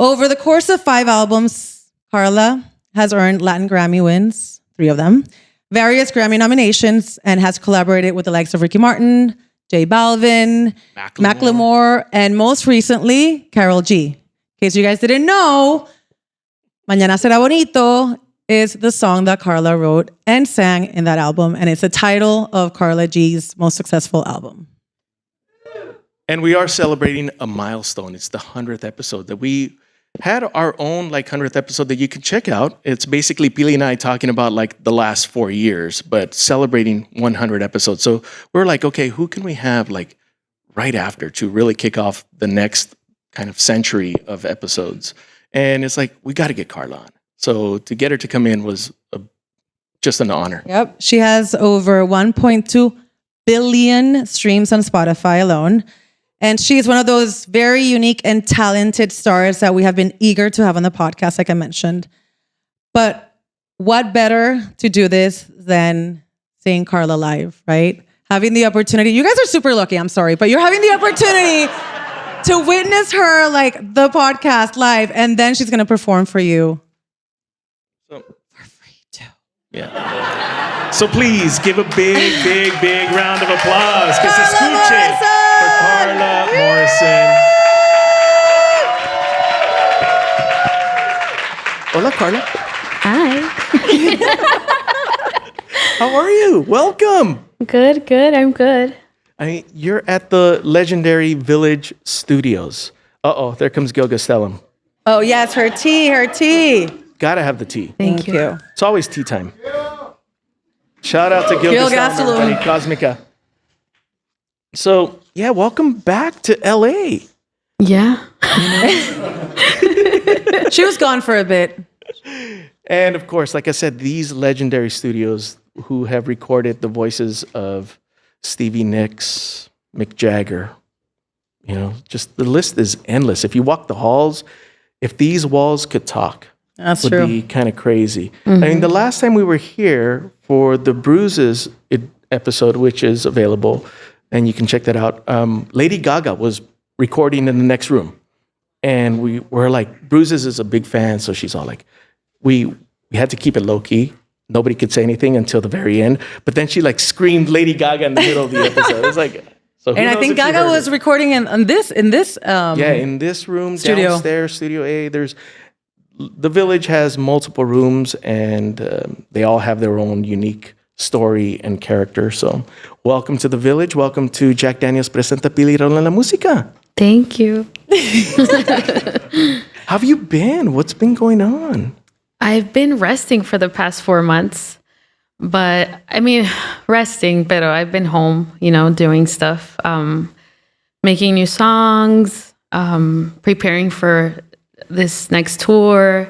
Over the course of 5 albums, Carla has earned Latin Grammy wins, 3 of them, various Grammy nominations, and has collaborated with the likes of Ricky Martin, J Balvin, Macklemore, and most recently, Karol G. In case you guys didn't know, Mañana Será Bonito is the song that Carla wrote and sang in that album, and it's the title of Carla G's most successful album. And we are celebrating a milestone. It's the 100th episode that we had our own 100th episode that you can check out. It's basically Pili and I talking about the last 4 years, but celebrating 100 episodes. So we're like, okay, who can we have right after to really kick off the next kind of century of episodes? And it's we got to get Carla on. So to get her to come in was just an honor. Yep. She has over 1.2 billion streams on Spotify alone. And she's one of those very unique and talented stars that we have been eager to have on the podcast, like I mentioned. But what better to do this than seeing Carla live, right? Having the opportunity. You guys are super lucky, I'm sorry, but you're having the opportunity to witness her the podcast live, and then she's going to perform for you. So, for free too. Yeah. So please give a big, big, big round of applause. Que se escuche for Carla Morrison. Hola, Carla. Hi. How are you? Welcome. Good. I'm good. You're at the legendary Village Studios. Uh-oh, there comes Gil Gastelum. Oh, yes, her tea. Gotta have the tea. Thank you. It's always tea time. Shout out to Gil Gastelum, everybody. Cosmica. So, yeah, welcome back to LA. Yeah. She was gone for a bit. And of course, like I said, these legendary studios who have recorded the voices of Stevie Nicks, Mick Jagger, just the list is endless. If you walk the halls, if these walls could talk, that's would true. Be kind of crazy. Mm-hmm. The last time we were here for the Bruises episode, which is available, and you can check that out, Lady Gaga was recording in the next room. And we were Bruises is a big fan, so she's all we had to keep it low-key. Nobody could say anything until the very end. But then she screamed Lady Gaga in the middle of the episode. It was so and I think Gaga was recording in this in this in this room studio. Downstairs, Studio A. The Village has multiple rooms, and they all have their own unique story and character. So welcome to the Village. Welcome to Jack Daniel's Presenta, Pili, Raul La Musica. Thank you. How have you been? What's been going on? I've been resting for the past 4 months. But, resting, but I've been home, doing stuff, making new songs, preparing for this next tour,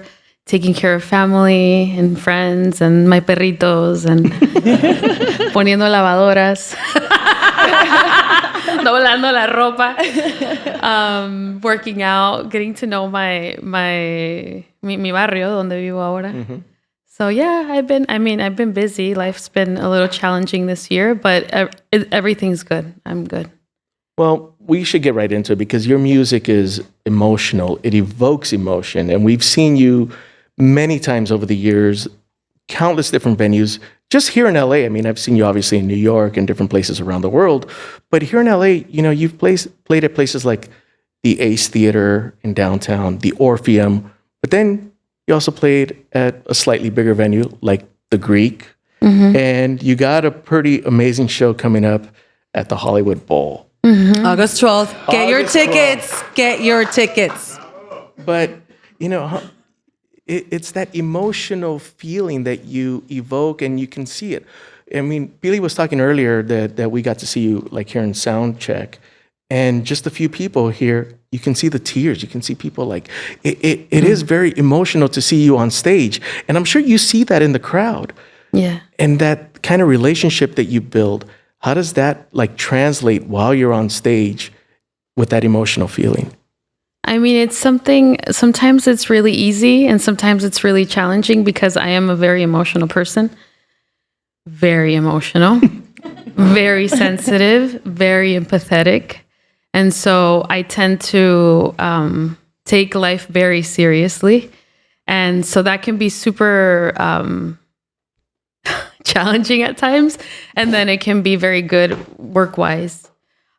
taking care of family and friends and my perritos and poniendo lavadoras, doblando la ropa, working out, getting to know mi barrio donde vivo ahora. Mm-hmm. So yeah, I've been busy. Life's been a little challenging this year, but everything's good. I'm good. Well, we should get right into it because your music is emotional. It evokes emotion. And we've seen you many times over the years, countless different venues. Just here in LA, I've seen you obviously in New York and different places around the world. But here in LA, you've played at places like the Ace Theater in downtown, the Orpheum. But then you also played at a slightly bigger venue like the Greek. Mm-hmm. And you got a pretty amazing show coming up at the Hollywood Bowl. Mm-hmm. August 12th. Get your tickets. But, it's that emotional feeling that you evoke and you can see it. Pili was talking earlier that we got to see you here in sound check. And just a few people here, you can see the tears. You can see people it is very emotional to see you on stage. And I'm sure you see that in the crowd. Yeah. And that kind of relationship that you build, how does that translate while you're on stage with that emotional feeling? It's something, sometimes it's really easy and sometimes it's really challenging because I am a very emotional person. Very emotional, very sensitive, very empathetic. And so I tend to take life very seriously. And so that can be super challenging at times. And then it can be very good work-wise.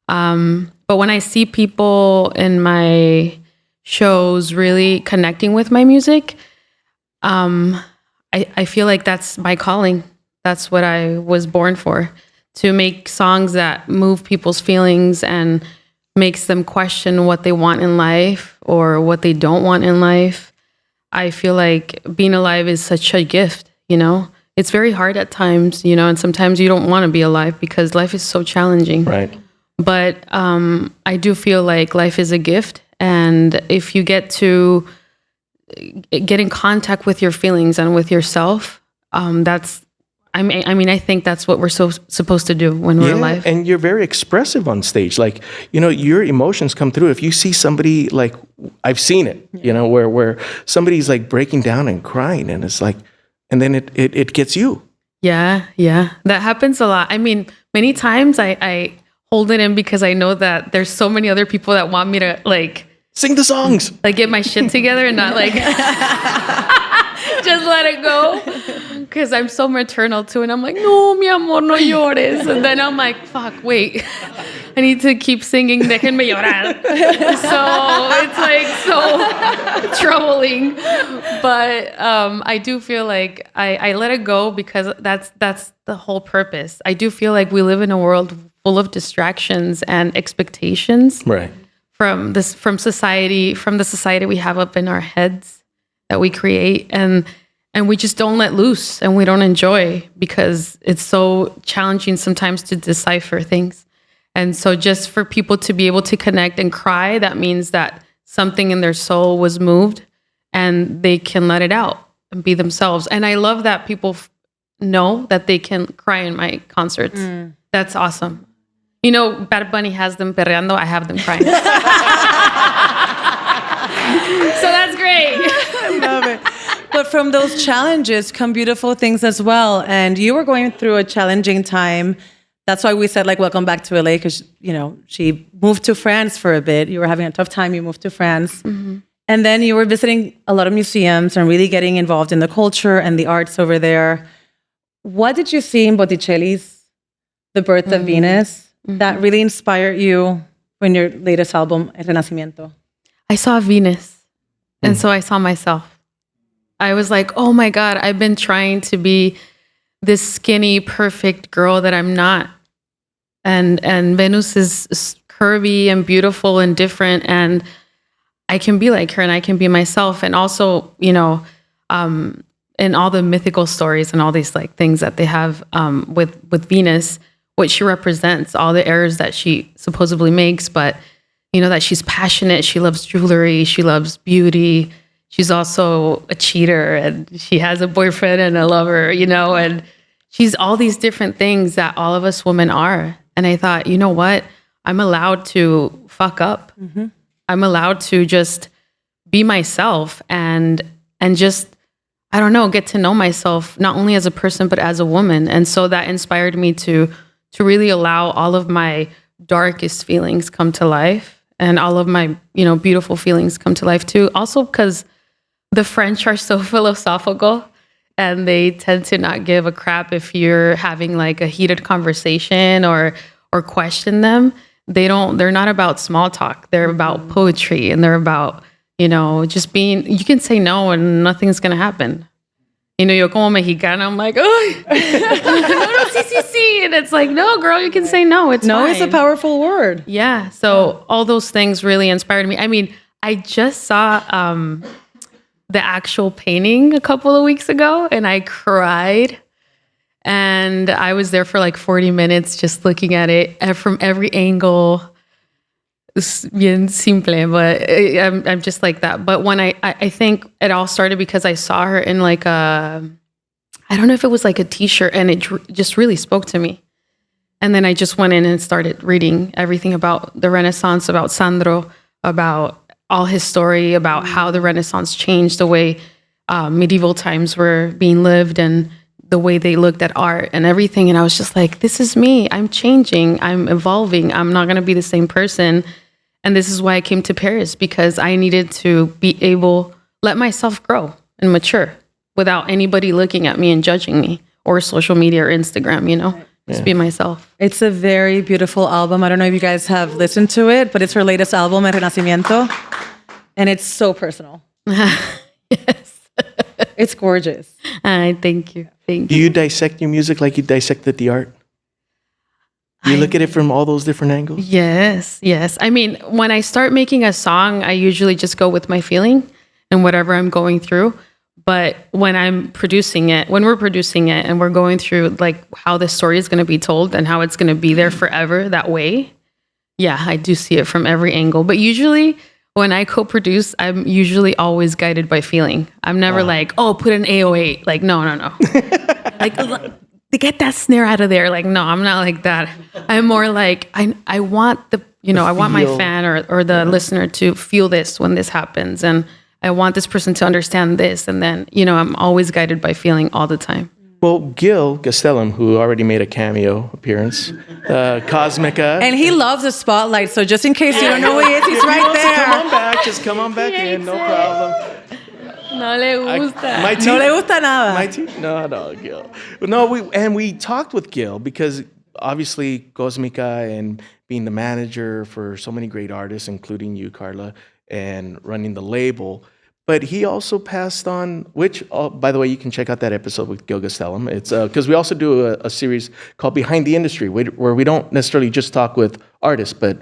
But when I see people in my shows really connecting with my music, I feel like that's my calling. That's what I was born for, to make songs that move people's feelings and makes them question what they want in life or what they don't want in life. I feel like being alive is such a gift, you know? It's very hard at times, you know, and sometimes you don't want to be alive because life is so challenging. Right. But I do feel like life is a gift. And if you get to get in contact with your feelings and with yourself, I think that's what we're supposed to do when we're alive. And you're very expressive on stage. Like, you know, your emotions come through. If you see somebody, like, I've seen it, you know, where somebody's like breaking down and crying, and it's like, and then it gets you. Yeah. That happens a lot. I mean, many times I hold it in because I know that there's so many other people that want me to like sing the songs, like get my shit together and not like just let it go. Because I'm so maternal too, and I'm like, no, mi amor, no llores. And then I'm like, fuck, wait, I need to keep singing Déjenme llorar. So it's like so troubling. But I do feel like I let it go because that's the whole purpose. I do feel like we live in a world full of distractions and expectations, right? From the society we have up in our heads that we create, and we just don't let loose, and we don't enjoy because it's so challenging sometimes to decipher things. And so just for people to be able to connect and cry, that means that something in their soul was moved and they can let it out and be themselves. And I love that people know that they can cry in my concerts. That's awesome. You know, Bad Bunny has them perreando, I have them crying. So that's great. I love it. But from those challenges come beautiful things as well. And you were going through a challenging time. That's why we said, like, welcome back to LA, because, you know, she moved to France for a bit. You were having a tough time. You moved to France. Mm-hmm. And then you were visiting a lot of museums and really getting involved in the culture and the arts over there. What did you see in Botticelli's The Birth of Venus that really inspired you in your latest album, El Renacimiento? I saw Venus. And so I saw myself. I was like, oh my God, I've been trying to be this skinny, perfect girl that I'm not. And Venus is curvy and beautiful and different. And I can be like her and I can be myself. And also, you know, in all the mythical stories and all these like things that they have with Venus, what she represents, all the errors that she supposedly makes, but you know, that she's passionate, she loves jewelry, she loves beauty. She's also a cheater, and she has a boyfriend and a lover, you know, and she's all these different things that all of us women are. And I thought, you know what? I'm allowed to fuck up. Mm-hmm. I'm allowed to just be myself and just, I don't know, get to know myself, not only as a person, but as a woman. And so that inspired me to really allow all of my darkest feelings come to life, and all of my, you know, beautiful feelings come to life too. Also because the French are so philosophical, and they tend to not give a crap if you're having like a heated conversation or question them. They're not about small talk. They're about poetry, and they're about, you know, just being, you can say no and nothing's going to happen. You know, yo como Mexicana, I'm like, oh, no, sí. And it's like, no, girl, you can say no. It's no fine. Is a powerful word. Yeah. So all those things really inspired me. I mean, I just saw the actual painting a couple of weeks ago, and I cried. And I was there for like 40 minutes just looking at it from every angle. It's bien simple, but I'm just like that. But when I think it all started because I saw her in like I don't know if it was like a t-shirt, and it just really spoke to me. And then I just went in and started reading everything about the Renaissance, about Sandro, about all his story, about how the Renaissance changed the way medieval times were being lived and the way they looked at art and everything. And I was just like, this is me. I'm changing. I'm evolving. I'm not going to be the same person. And this is why I came to Paris, because I needed to be able let myself grow and mature without anybody looking at me and judging me, or social media or Instagram, just be myself. It's a very beautiful album. I don't know if you guys have listened to it, but it's her latest album, El Renacimiento. And it's so personal. Yes. It's gorgeous. Thank you. Do you dissect your music like you dissected the art? You look at it from all those different angles? Yes. I mean, when I start making a song, I usually just go with my feeling and whatever I'm going through. But when we're producing it and we're going through like how the story is going to be told and how it's going to be there forever that way, yeah, I do see it from every angle. But usually when I co-produce, I'm usually always guided by feeling. I'm never like, oh, put an 808. Like, no. Like, to get that snare out of there. Like, no, I'm not like that. I'm more like, I want I want my fan or the listener to feel this when this happens. And I want this person to understand this. And then, I'm always guided by feeling all the time. Well, Gil Gastelum, who already made a cameo appearance, Cosmica. And he loves the spotlight, so just in case you don't know who he is, he's right there. Come on back. Just come on back in. No problem. No le gusta. My teeth? No le gusta nada. My teeth? No, Gil. No, we talked with Gil because obviously Cosmica and being the manager for so many great artists, including you, Carla, and running the label. But he also passed on, which, by the way, you can check out that episode with Gil Gastelum. It's because we also do a series called Behind the Industry, where we don't necessarily just talk with artists, but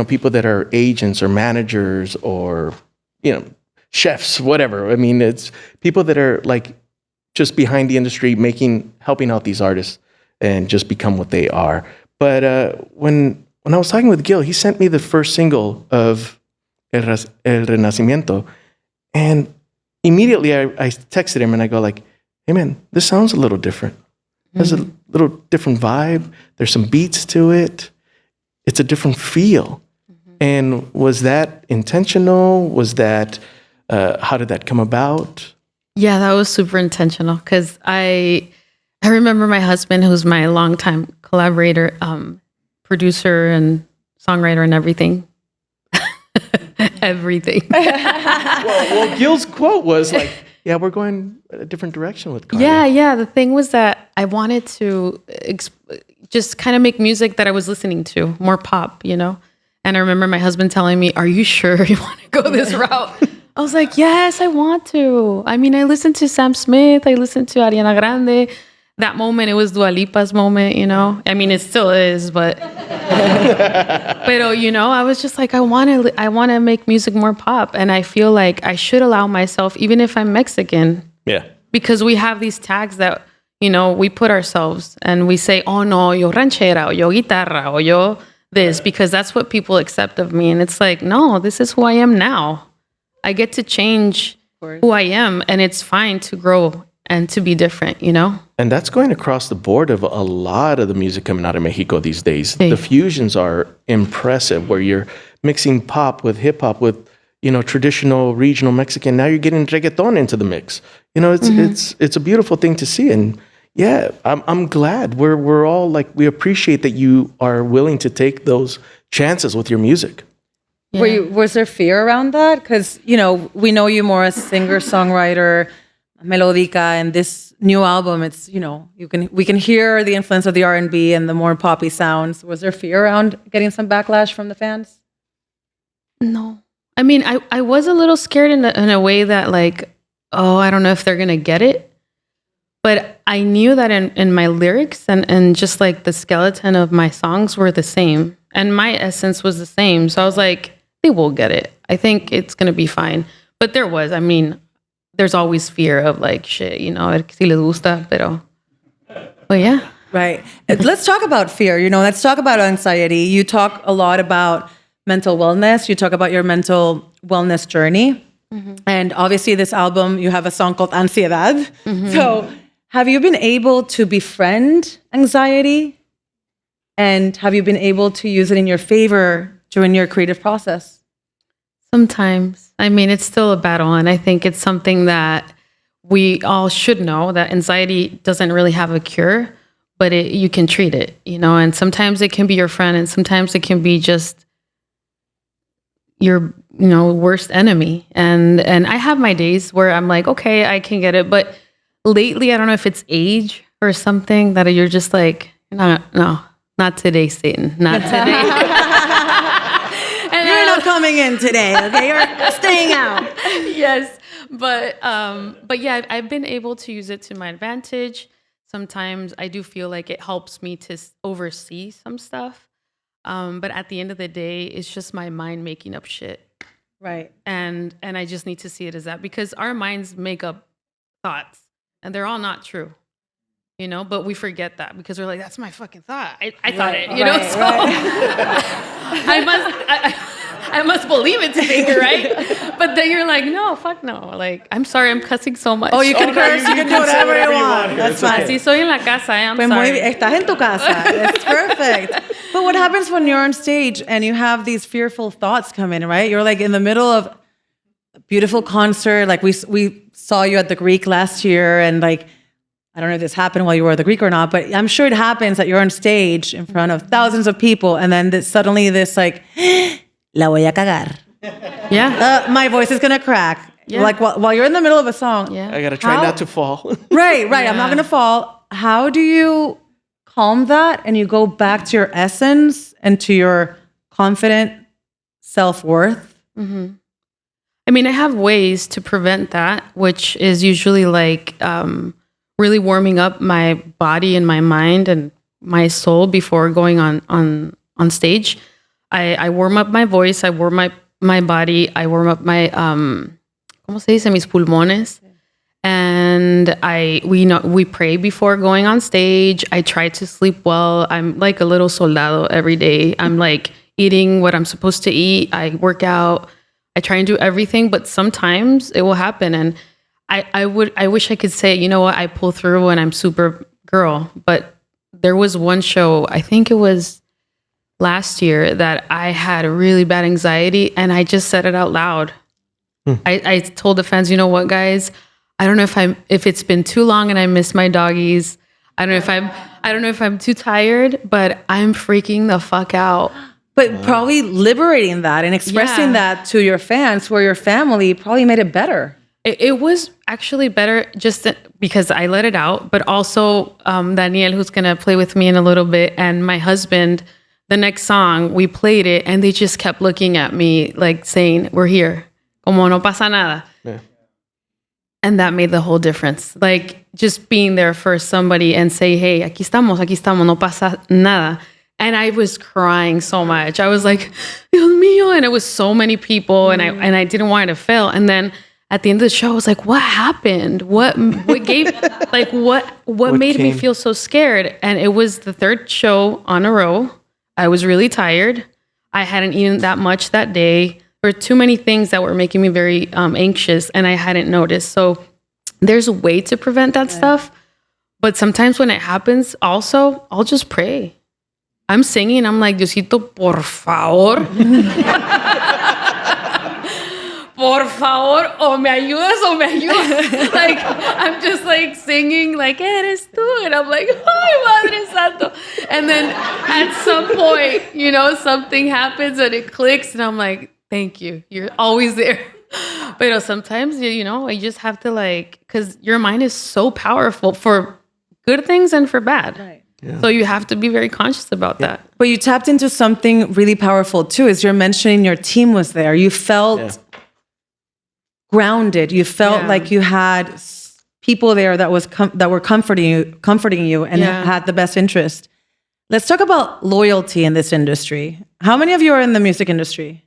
people that are agents or managers or chefs, whatever. I mean, it's people that are like just behind the industry, helping out these artists and just become what they are. But when I was talking with Gil, he sent me the first single of El Renacimiento. And immediately I texted him and I go like, hey man, this sounds a little different. There's a little different vibe. There's some beats to it. It's a different feel. And was that intentional? Was that, how did that come about? Yeah, that was super intentional because I remember my husband, who's my longtime collaborator, producer and songwriter and everything. Everything. well, Gil's quote was like, yeah, we're going a different direction with Carla. Yeah. The thing was that I wanted to just kind of make music that I was listening to, more pop, And I remember my husband telling me, are you sure you want to go this route? I was like, yes, I want to. I mean, I listened to Sam Smith. I listened to Ariana Grande. That moment, it was Dua Lipa's moment, I mean, it still is, but I was just like, I want to make music more pop. And I feel like I should allow myself, even if I'm Mexican. Yeah. Because we have these tags that, we put ourselves and we say, oh no, yo ranchera, or yo guitarra, or yo this, because that's what people accept of me. And it's like, no, this is who I am now. I get to change who I am, and it's fine to grow and to be different, And that's going across the board of a lot of the music coming out of Mexico these days. Hey. The fusions are impressive, where you're mixing pop with hip hop with, traditional regional Mexican. Now you're getting reggaeton into the mix. It's a beautiful thing to see. And yeah, I'm glad we're all like, we appreciate that you are willing to take those chances with your music. Yeah. Was there fear around that? Because, we know you more as singer, songwriter, melodica, and this new album, it's, we can hear the influence of the R&B and the more poppy sounds. Was there fear around getting some backlash from the fans? No. I mean, I was a little scared in a way that like, oh, I don't know if they're going to get it. But I knew that in my lyrics and just like the skeleton of my songs were the same. And my essence was the same. So I was like, they will get it. I think it's going to be fine. But there's always fear of like, shit, si les gusta, but yeah. Right. Let's talk about fear. Let's talk about anxiety. You talk a lot about mental wellness. You talk about your mental wellness journey. Mm-hmm. And obviously this album, you have a song called Ansiedad. Mm-hmm. So have you been able to befriend anxiety? And have you been able to use it in your favor during your creative process? Sometimes. I mean, it's still a battle. And I think it's something that we all should know, that anxiety doesn't really have a cure, but you can treat it, and sometimes it can be your friend and sometimes it can be just your worst enemy. And I have my days where I'm like, okay, I can get it, but lately I don't know if it's age or something that you're just like, no, not today, Satan, not today. And You're not coming in today, okay? You're staying out. Yes, but yeah, I've been able to use it to my advantage. Sometimes I do feel like it helps me to oversee some stuff. But at the end of the day, it's just my mind making up shit. Right. And I just need to see it as that, because our minds make up thoughts and they're all not true, but we forget that because we're like, that's my fucking thought. I thought it, so I must believe it to think it, right? But then you're like, no, fuck no. Like, I'm sorry, I'm cussing so much. Oh, you can curse, you can do whatever you want. That's fine. Así soy en la casa, I'm Pues sorry. muy bien. Estás en tu casa. It's perfect. But what happens when you're on stage and you have these fearful thoughts come in, right? You're like in the middle of a beautiful concert. Like we saw you at the Greek last year, and like, I don't know if this happened while you were at the Greek or not, but I'm sure it happens that you're on stage in front of thousands of people, and then suddenly this like, la voy a cagar. Yeah. My voice is gonna crack. Yeah. Like while you're in the middle of a song. Yeah. I gotta try not to fall. Right. Yeah. I'm not gonna fall. How do you calm that and you go back to your essence and to your confident self-worth? Mm-hmm. I mean, I have ways to prevent that, which is usually like really warming up my body and my mind and my soul before going on stage. I warm up my voice, I warm up my body, I warm up my ¿cómo se dice? Mis pulmones. And we pray before going on stage. I try to sleep well. I'm like a little soldado every day. I'm like eating what I'm supposed to eat. I work out. I try and do everything, but sometimes it will happen. And I wish I could say, you know what, I pull through and I'm super girl. But there was one show, I think it was last year, that I had really bad anxiety and I just said it out loud. I told the fans, you know what, guys, I don't know if it's been too long and I miss my doggies. I don't know if I'm too tired, but I'm freaking the fuck out. But probably liberating that and expressing that to your fans, who are your family, probably made it better. It was actually better just because I let it out, but also Daniel, who's going to play with me in a little bit, and my husband, the next song, we played it, and they just kept looking at me like saying, we're here, como no pasa nada. Yeah. And that made the whole difference. Like just being there for somebody and say, hey, aquí estamos, no pasa nada. And I was crying so much. I was like, Dios mío. And it was so many people and I didn't want it to fail. And then at the end of the show, I was like, what happened? What gave, like, what made me feel so scared? And it was the third show on a row. I was really tired. I hadn't eaten that much that day. There were too many things that were making me very anxious and I hadn't noticed. So there's a way to prevent that stuff. But sometimes when it happens also, I'll just pray. I'm singing. I'm like, Diosito, por favor. Por favor, o me ayudas. Like, I'm just like singing like, eres tú. And I'm like, ay, Madre Santo. And then at some point, something happens and it clicks. And I'm like, thank you. You're always there. But sometimes, you just have to because your mind is so powerful for good things and for bad. Right. Yeah. So you have to be very conscious about that. But you tapped into something really powerful too, as you're mentioning your team was there. You felt grounded. You felt like you had people there that were comforting you and had the best interest. Let's talk about loyalty in this industry. How many of you are in the music industry?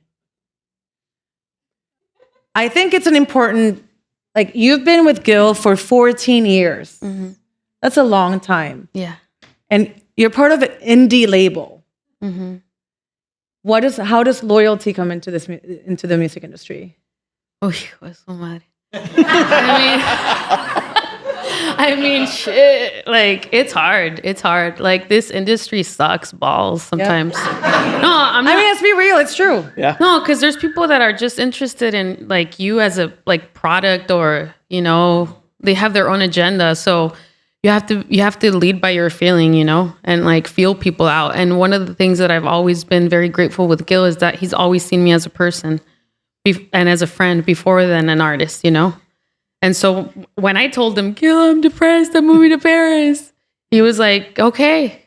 I think it's an important, you've been with Gil for 14 years. Mm-hmm. That's a long time. Yeah. And you're part of an indie label. Mm-hmm. How does loyalty come into the music industry? Oh, su madre. I mean, shit. It's hard. It's hard. This industry sucks balls sometimes. Yep. No, I'm not. Let's be real. It's true. Yeah. No, because there's people that are just interested in you as a product, or they have their own agenda. So, you have to lead by your feeling, you know, and like feel people out. And one of the things that I've always been very grateful with Gil is that he's always seen me as a person and as a friend before than an artist, you know. And so when I told him, Gil, I'm depressed, I'm moving to Paris, he was like, okay.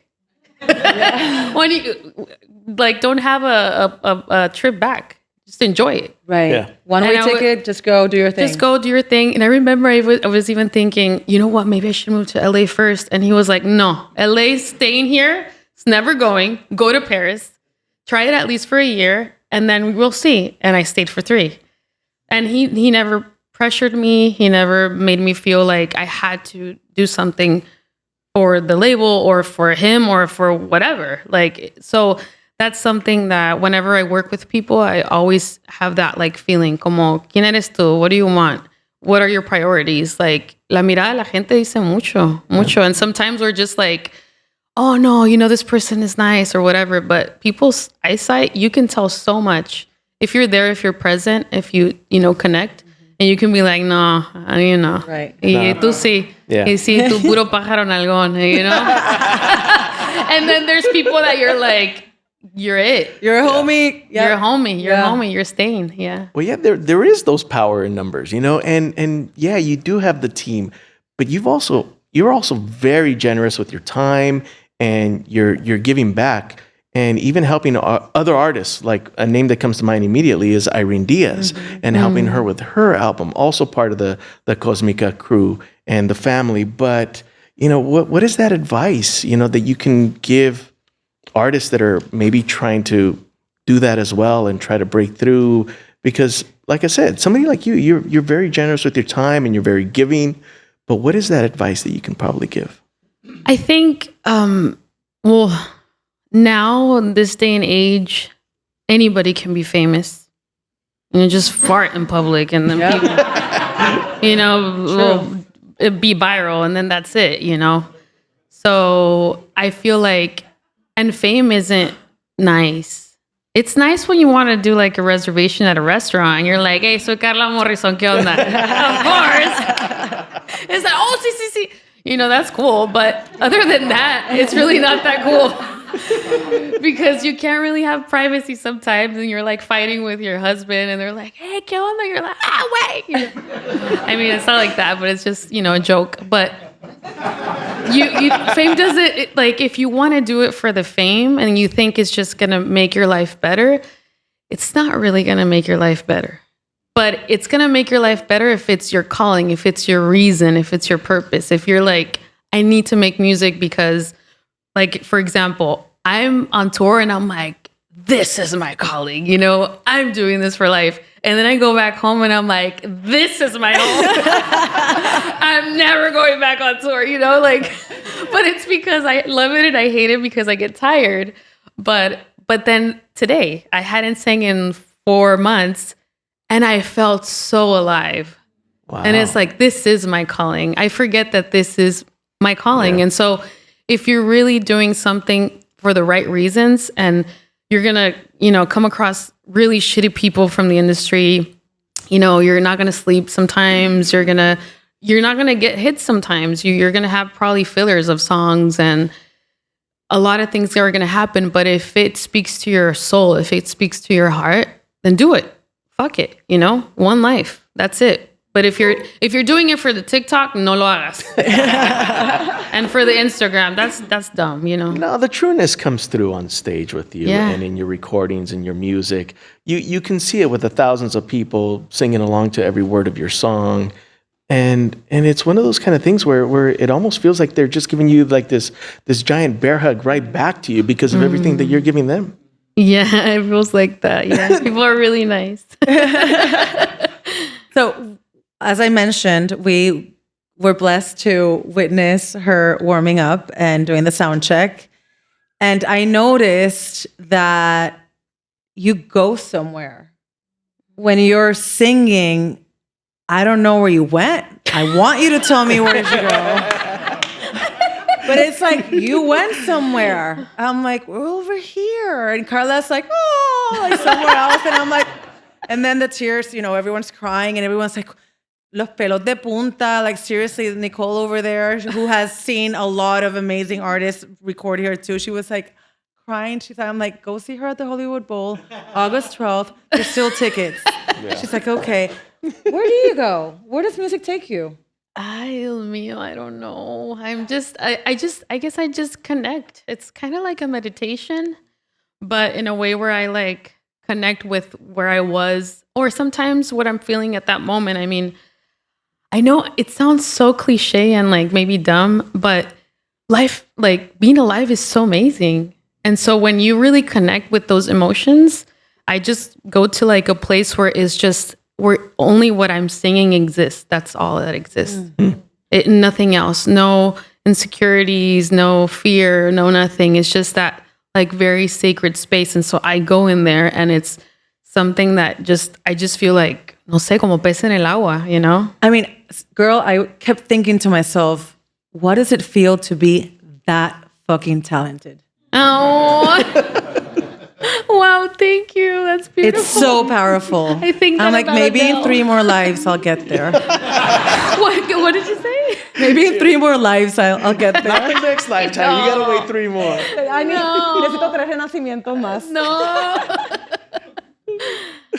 When you like, don't have a trip back. Just enjoy it. Right. Yeah. One-way ticket, just go do your thing. Just go do your thing. And I remember I was even thinking, you know what, maybe I should move to LA first. And he was like, no, LA's staying here. It's never going. Go to Paris. Try it at least for a year. And then we'll see. And I stayed for 3. And he never pressured me. He never made me feel like I had to do something for the label or for him or for whatever. Like, so that's something that whenever I work with people, I always have that like feeling, como, ¿quién eres tú? What do you want? What are your priorities? Like, la mirada de la gente dice mucho. And sometimes we're just like, oh no, you know, this person is nice or whatever. But people's eyesight, you can tell so much. If you're there, if you're present, if you know, connect, and you can be like, no, you know. Right. Y tú sí. Yeah. Y sí, tú puro pájaro nalgón, you know? And then there's people that you're like, you're it. You're a homie. You're a homie. You're a Yeah. homie. You're staying. Yeah. Well, yeah, there is those power in numbers, you know, and yeah, you do have the team, but you're also very generous with your time, and you're giving back, and even helping other artists. Like a name that comes to mind immediately is Irene Diaz, and helping her with her album, also part of the Cosmica crew and the family. But you know, what is that advice, you know, that you can give artists that are maybe trying to do that as well and try to break through? Because like I said, somebody like you're very generous with your time and you're very giving, but what is that advice that you can probably give? I think, well, now in this day and age, anybody can be famous. You know, just fart in public and then people, you know, will be viral and then that's it, you know? So I feel like, and fame isn't nice. It's nice when you want to do like a reservation at a restaurant and you're like, hey, soy Carla Morrison, ¿qué onda? Of course. It's like, oh, sí, sí, sí. You know, that's cool. But other than that, it's really not that cool. Because you can't really have privacy sometimes and you're like fighting with your husband and they're like, hey, ¿qué onda? You're like, wait. You know? I mean, it's not like that, but it's just, you know, a joke. But fame doesn't, like, if you want to do it for the fame and you think it's just going to make your life better, it's not really going to make your life better. But it's going to make your life better if it's your calling, if it's your reason, if it's your purpose. If you're like, I need to make music because, like, for example, I'm on tour and I'm like, this is my calling, you know, I'm doing this for life. And then I go back home and I'm like, this is my home. I'm never going back on tour, you know, like, but it's because I love it and I hate it because I get tired. But then today I hadn't sang in 4 months and I felt so alive. Wow. And it's like, this is my calling. I forget that this is my calling. Yeah. And so if you're really doing something for the right reasons and you're going to, you know, come across really shitty people from the industry, you know, you're not going to sleep sometimes, you're not going to get hits sometimes, you're going to have probably fillers of songs and a lot of things are going to happen. But if it speaks to your soul, if it speaks to your heart, then do it. Fuck it. You know, one life. That's it. But if you're doing it for the TikTok, no lo hagas. And for the Instagram, that's dumb, you know. No, the trueness comes through on stage with you and in your recordings and your music. You can see it with the thousands of people singing along to every word of your song. And it's one of those kind of things where it almost feels like they're just giving you like this giant bear hug right back to you because of everything that you're giving them. Yeah, it feels like that. Yeah, people are really nice. So, as I mentioned, we were blessed to witness her warming up and doing the sound check. And I noticed that you go somewhere. When you're singing, I don't know where you went. I want you to tell me where did you go. But it's like, you went somewhere. I'm like, we're over here. And Carla's like, oh, like somewhere else. And I'm like, and then the tears, you know, everyone's crying and everyone's like, los pelos de punta. Like seriously, Nicole over there, who has seen a lot of amazing artists record here too. She was like crying. She's like, I'm like, go see her at the Hollywood Bowl, August 12th. There's still tickets. Yeah. She's like, okay. Where do you go? Where does music take you? Ay, Dios mío, I don't know. I guess I just connect. It's kind of like a meditation, but in a way where I like connect with where I was, or sometimes what I'm feeling at that moment. I mean, I know it sounds so cliche and like maybe dumb, but life, like being alive is so amazing. And so when you really connect with those emotions, I just go to like a place where it's just, where only what I'm singing exists. That's all that exists. Mm-hmm. Nothing else. No insecurities, no fear, no nothing. It's just that like very sacred space. And so I go in there and it's something that I just feel like, no sé, como pez en el agua, you know? I mean, girl, I kept thinking to myself, what does it feel to be that fucking talented? Oh, wow, thank you. That's beautiful. It's so powerful. I think that I'm like, maybe Adele. in 3 more lives I'll get there. What did you say? Maybe in 3 more lives I'll get there. Not the next lifetime. No. You gotta wait 3 more. Necesito 3 renacimientos más. No.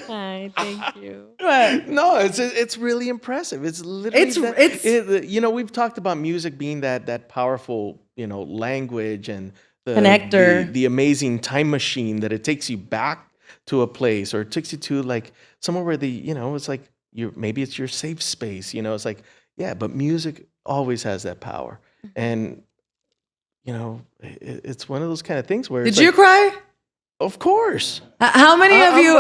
Hi, thank you. No, it's really impressive. It's literally you know, we've talked about music being that powerful, you know, language and the connector, the amazing time machine that it takes you back to a place, or it takes you to like somewhere where you know, it's like maybe it's your safe space, you know. It's like, yeah, but music always has that power. And you know, it's one of those kind of things where Did you cry? Of course. How many of you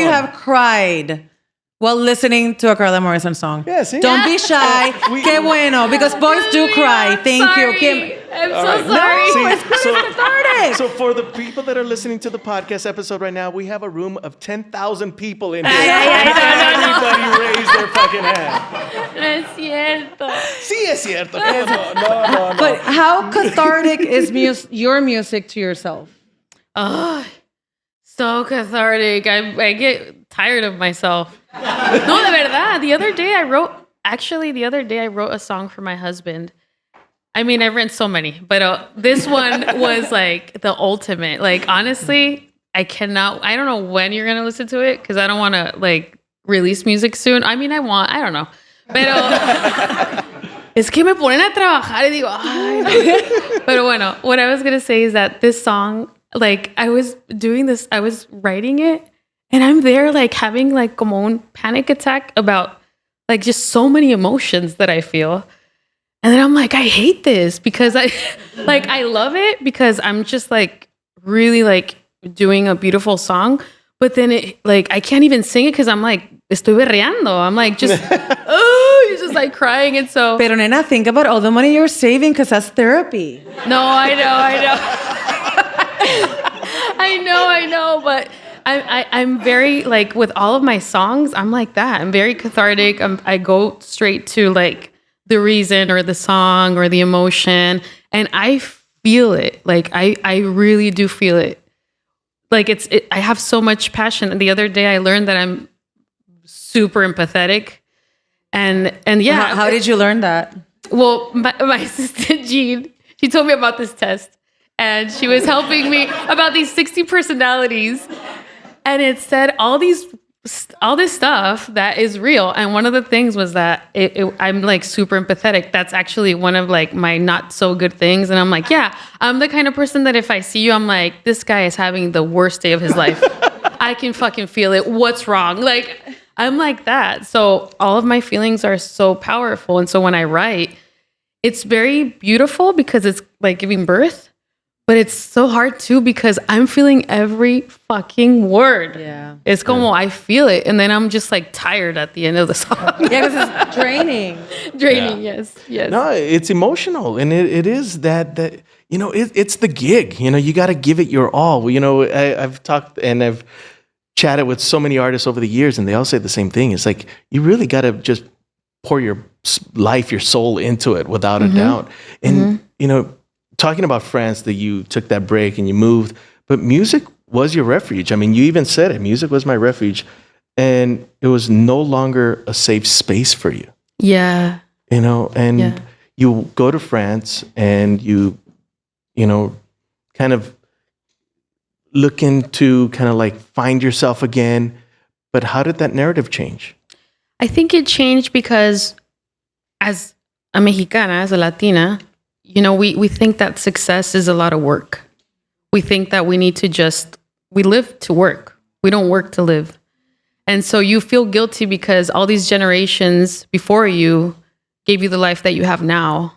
have cried while listening to a Carla Morrison song? Yeah, see? Don't be shy. Qué bueno, because boys do cry. Thank you. I'm so right. sorry. No, It's cathartic. So for the people that are listening to the podcast episode right now, we have a room of 10,000 people in here. Everybody raise their fucking hand. No es cierto. Sí es cierto. No. But how cathartic is your music to yourself? Oh, so cathartic. I get tired of myself. No, de verdad. The other day I wrote a song for my husband. I mean, I've written so many, but this one was like the ultimate. Like, honestly, I don't know when you're going to listen to it because I don't want to like release music soon. I mean, I don't know. Pero es que me ponen a trabajar y digo, ay, no. Pero bueno, what I was going to say is that this song, like I was writing it and I'm there like having like como un panic attack about like just so many emotions that I feel. And then I'm like, I hate this because I love it because I'm just like really like doing a beautiful song. But then it like, I can't even sing it because I'm like, estoy berreando. I'm like, just, you're just like crying. And so. Pero nena, think about all the money you're saving because that's therapy. No, I know. But I'm very like with all of my songs, I'm like that. I'm very cathartic. I go straight to like the reason or the song or the emotion. And I feel it. Like I really do feel it. Like I have so much passion. And the other day I learned that I'm super empathetic. And yeah. How did you learn that? Well, my assistant Jean, she told me about this test. And she was helping me about these 60 personalities. And it said all this stuff that is real. And one of the things was that I'm like super empathetic. That's actually one of like my not so good things. And I'm like, yeah, I'm the kind of person that if I see you, I'm like, this guy is having the worst day of his life. I can fucking feel it. What's wrong? Like, I'm like that. So all of my feelings are so powerful. And so when I write, it's very beautiful because it's like giving birth. But it's so hard too because I'm feeling every fucking word. Yeah. It's como I feel it. And then I'm just like tired at the end of the song. Yeah, because it's draining. Yes. No, it's emotional. And it is that you know, it's the gig. You know, you got to give it your all. You know, I've talked and I've chatted with so many artists over the years and they all say the same thing. It's like, you really got to just pour your life, your soul into it without a doubt. And, you know, talking about France, that you took that break and you moved, but music was your refuge. I mean, you even said it. Music was my refuge. and it was no longer a safe space for you. Yeah. And you go to France and you kind of looking to kind of like find yourself again. But how did that narrative change? I think it changed because as a Mexicana, as a Latina, we think that success is a lot of work. We think that we need to we live to work. We don't work to live. And so you feel guilty because all these generations before you gave you the life that you have now.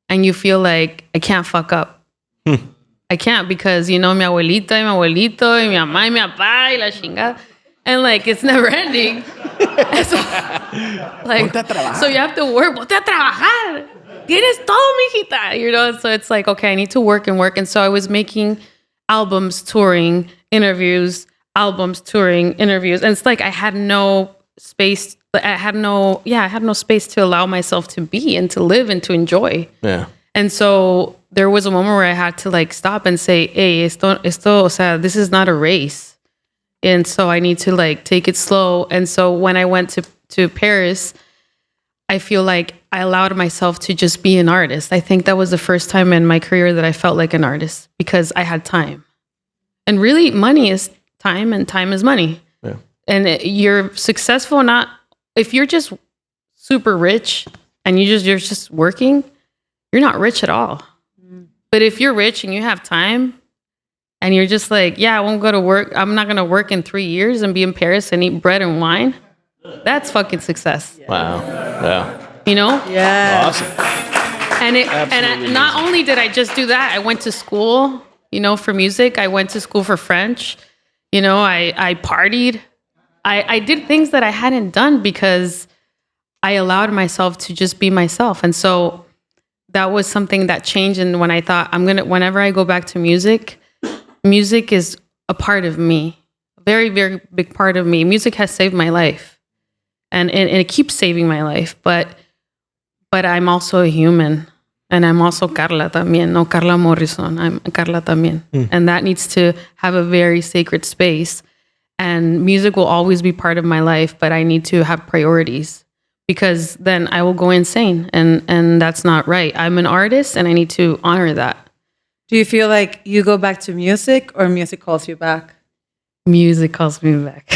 And you feel like, I can't fuck up. I can't because, mi abuelita y mi abuelito y mi mamá y mi papá y la chingada. And like, it's never ending. So, so you have to work. Ponte a trabajar. Tienes todo, mijita. So it's like, okay, I need to work and work. And so I was making albums, touring, interviews, albums, touring, interviews. And it's like, I had no space. I had no space to allow myself to be and to live and to enjoy. Yeah. And so there was a moment where I had to like stop and say, hey, esto, o sea, this is not a race. And so I need to like take it slow. And so when I went to Paris, I feel like I allowed myself to just be an artist. I think that was the first time in my career that I felt like an artist because I had time. And really, money is time and time is money. Yeah. And you're successful if you're just super rich and you're just working, you're not rich at all. But if you're rich and you have time and you're just like, I won't go to work. I'm not going to work in 3 years and be in Paris and eat bread and wine. That's fucking success. Wow. Yeah. Yeah. Awesome. And not only did I just do that, I went to school, for music. I went to school for French. I partied. I did things that I hadn't done because I allowed myself to just be myself. And so that was something that changed. And when I thought whenever I go back to music is a part of me, a very, very big part of me. Music has saved my life and it keeps saving my life. But I'm also a human and I'm also Carla también. No, Carla Morrison. I'm Carla también. And that needs to have a very sacred space. And music will always be part of my life, but I need to have priorities because then I will go insane and that's not right. I'm an artist and I need to honor that. Do you feel like you go back to music or music calls you back? Music calls me back.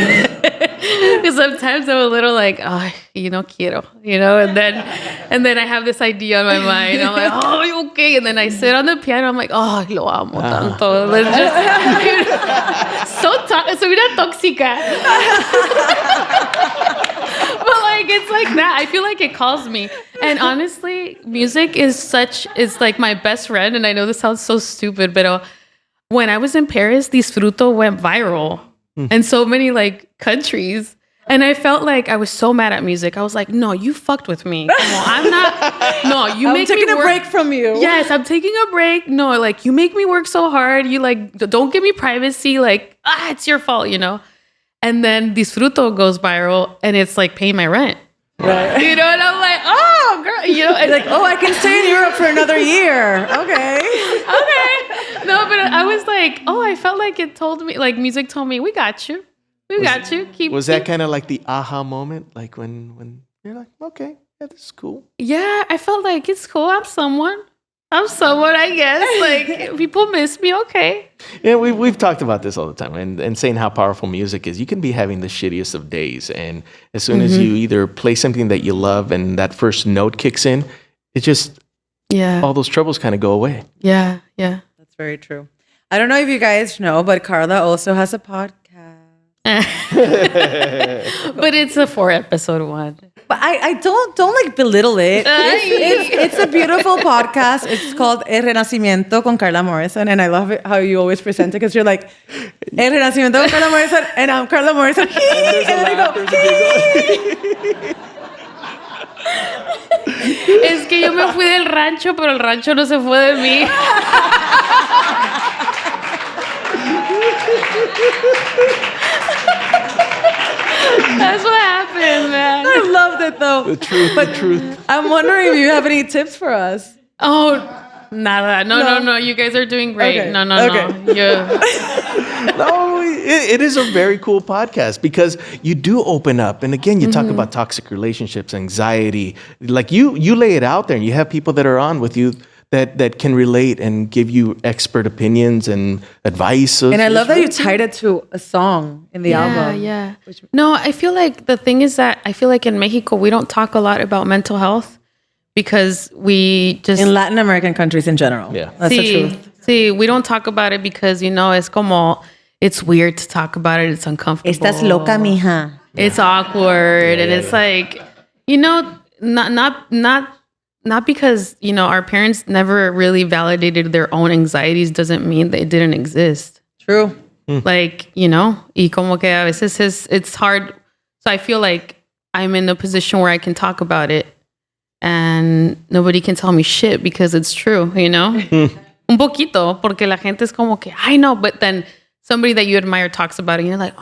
Because sometimes I'm a little like, quiero, and then I have this idea in my mind. I'm like, oh, okay. And then I sit on the piano. I'm like, oh, lo amo tanto. Let's just, soy una tóxica. But like, it's like that. I feel like it calls me. And honestly, music is like my best friend. And I know this sounds so stupid, but when I was in Paris, Disfruto went viral in so many like countries. And I felt like I was so mad at music. I was like, no, you fucked with me. Come on, I'm not. No, you make me work. I'm taking a break from you. Yes, I'm taking a break. No, like you make me work so hard. You like, don't give me privacy. Like, it's your fault, And then Disfruto goes viral and it's like paying my rent. Right. And I'm like, oh, girl, and like, I can stay in Europe for another year. Okay. No, but I was like, I felt like it told me, like music told me, we got you. We got you. Was that kind of like the aha moment? Like when you're like, okay, yeah, this is cool. Yeah, I felt like it's cool. I'm someone, I guess. Like people miss me. Okay. Yeah, we've talked about this all the time and saying how powerful music is. You can be having the shittiest of days. And as soon as you either play something that you love and that first note kicks in, it just, all those troubles kind of go away. Yeah. That's very true. I don't know if you guys know, but Carla also has a podcast. But it's a 4-episode one. But I don't like belittle it. It's a beautiful podcast. It's called El Renacimiento con Carla Morrison, and I love it how you always present it because you're like El Renacimiento con Carla Morrison, and I'm Carla Morrison. And I go. Es que yo me fui del rancho, pero el rancho no se fue de mí. That's what happened, man. I loved it though. The truth. I'm wondering if you have any tips for us. Oh, nada. No. You guys are doing great. Okay. No. Yeah. No, it is a very cool podcast because you do open up. And again, you talk about toxic relationships, anxiety. Like you lay it out there and you have people that are on with you that can relate and give you expert opinions and advice. So and I love that you tied it to a song in the album. Yeah. No, I feel like the thing is that I feel like in Mexico, we don't talk a lot about mental health because we just... In Latin American countries in general. Yeah. That's the truth. See, we don't talk about it because, it's weird to talk about it. It's uncomfortable. Estás loca, mija. It's awkward. And it's like, not because, our parents never really validated their own anxieties doesn't mean they didn't exist. True. Like, y como que a veces it's hard. So I feel like I'm in a position where I can talk about it and nobody can tell me shit because it's true, Un poquito, porque la gente es como que, I know, but then somebody that you admire talks about it and you're like,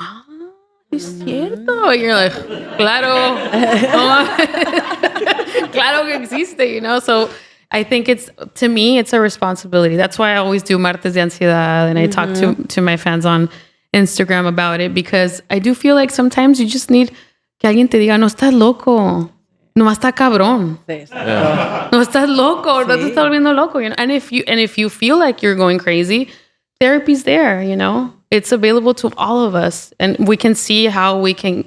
es cierto. And you're like, claro. Claro que existe, So I think to me, it's a responsibility. That's why I always do Martes de Ansiedad and I talk to my fans on Instagram about it because I do feel like sometimes you just need que alguien te diga, no estás loco. No está cabrón. No estás loco. No te estás volviendo loco. And if you feel like you're going crazy, therapy's there, It's available to all of us. And we can see how we can,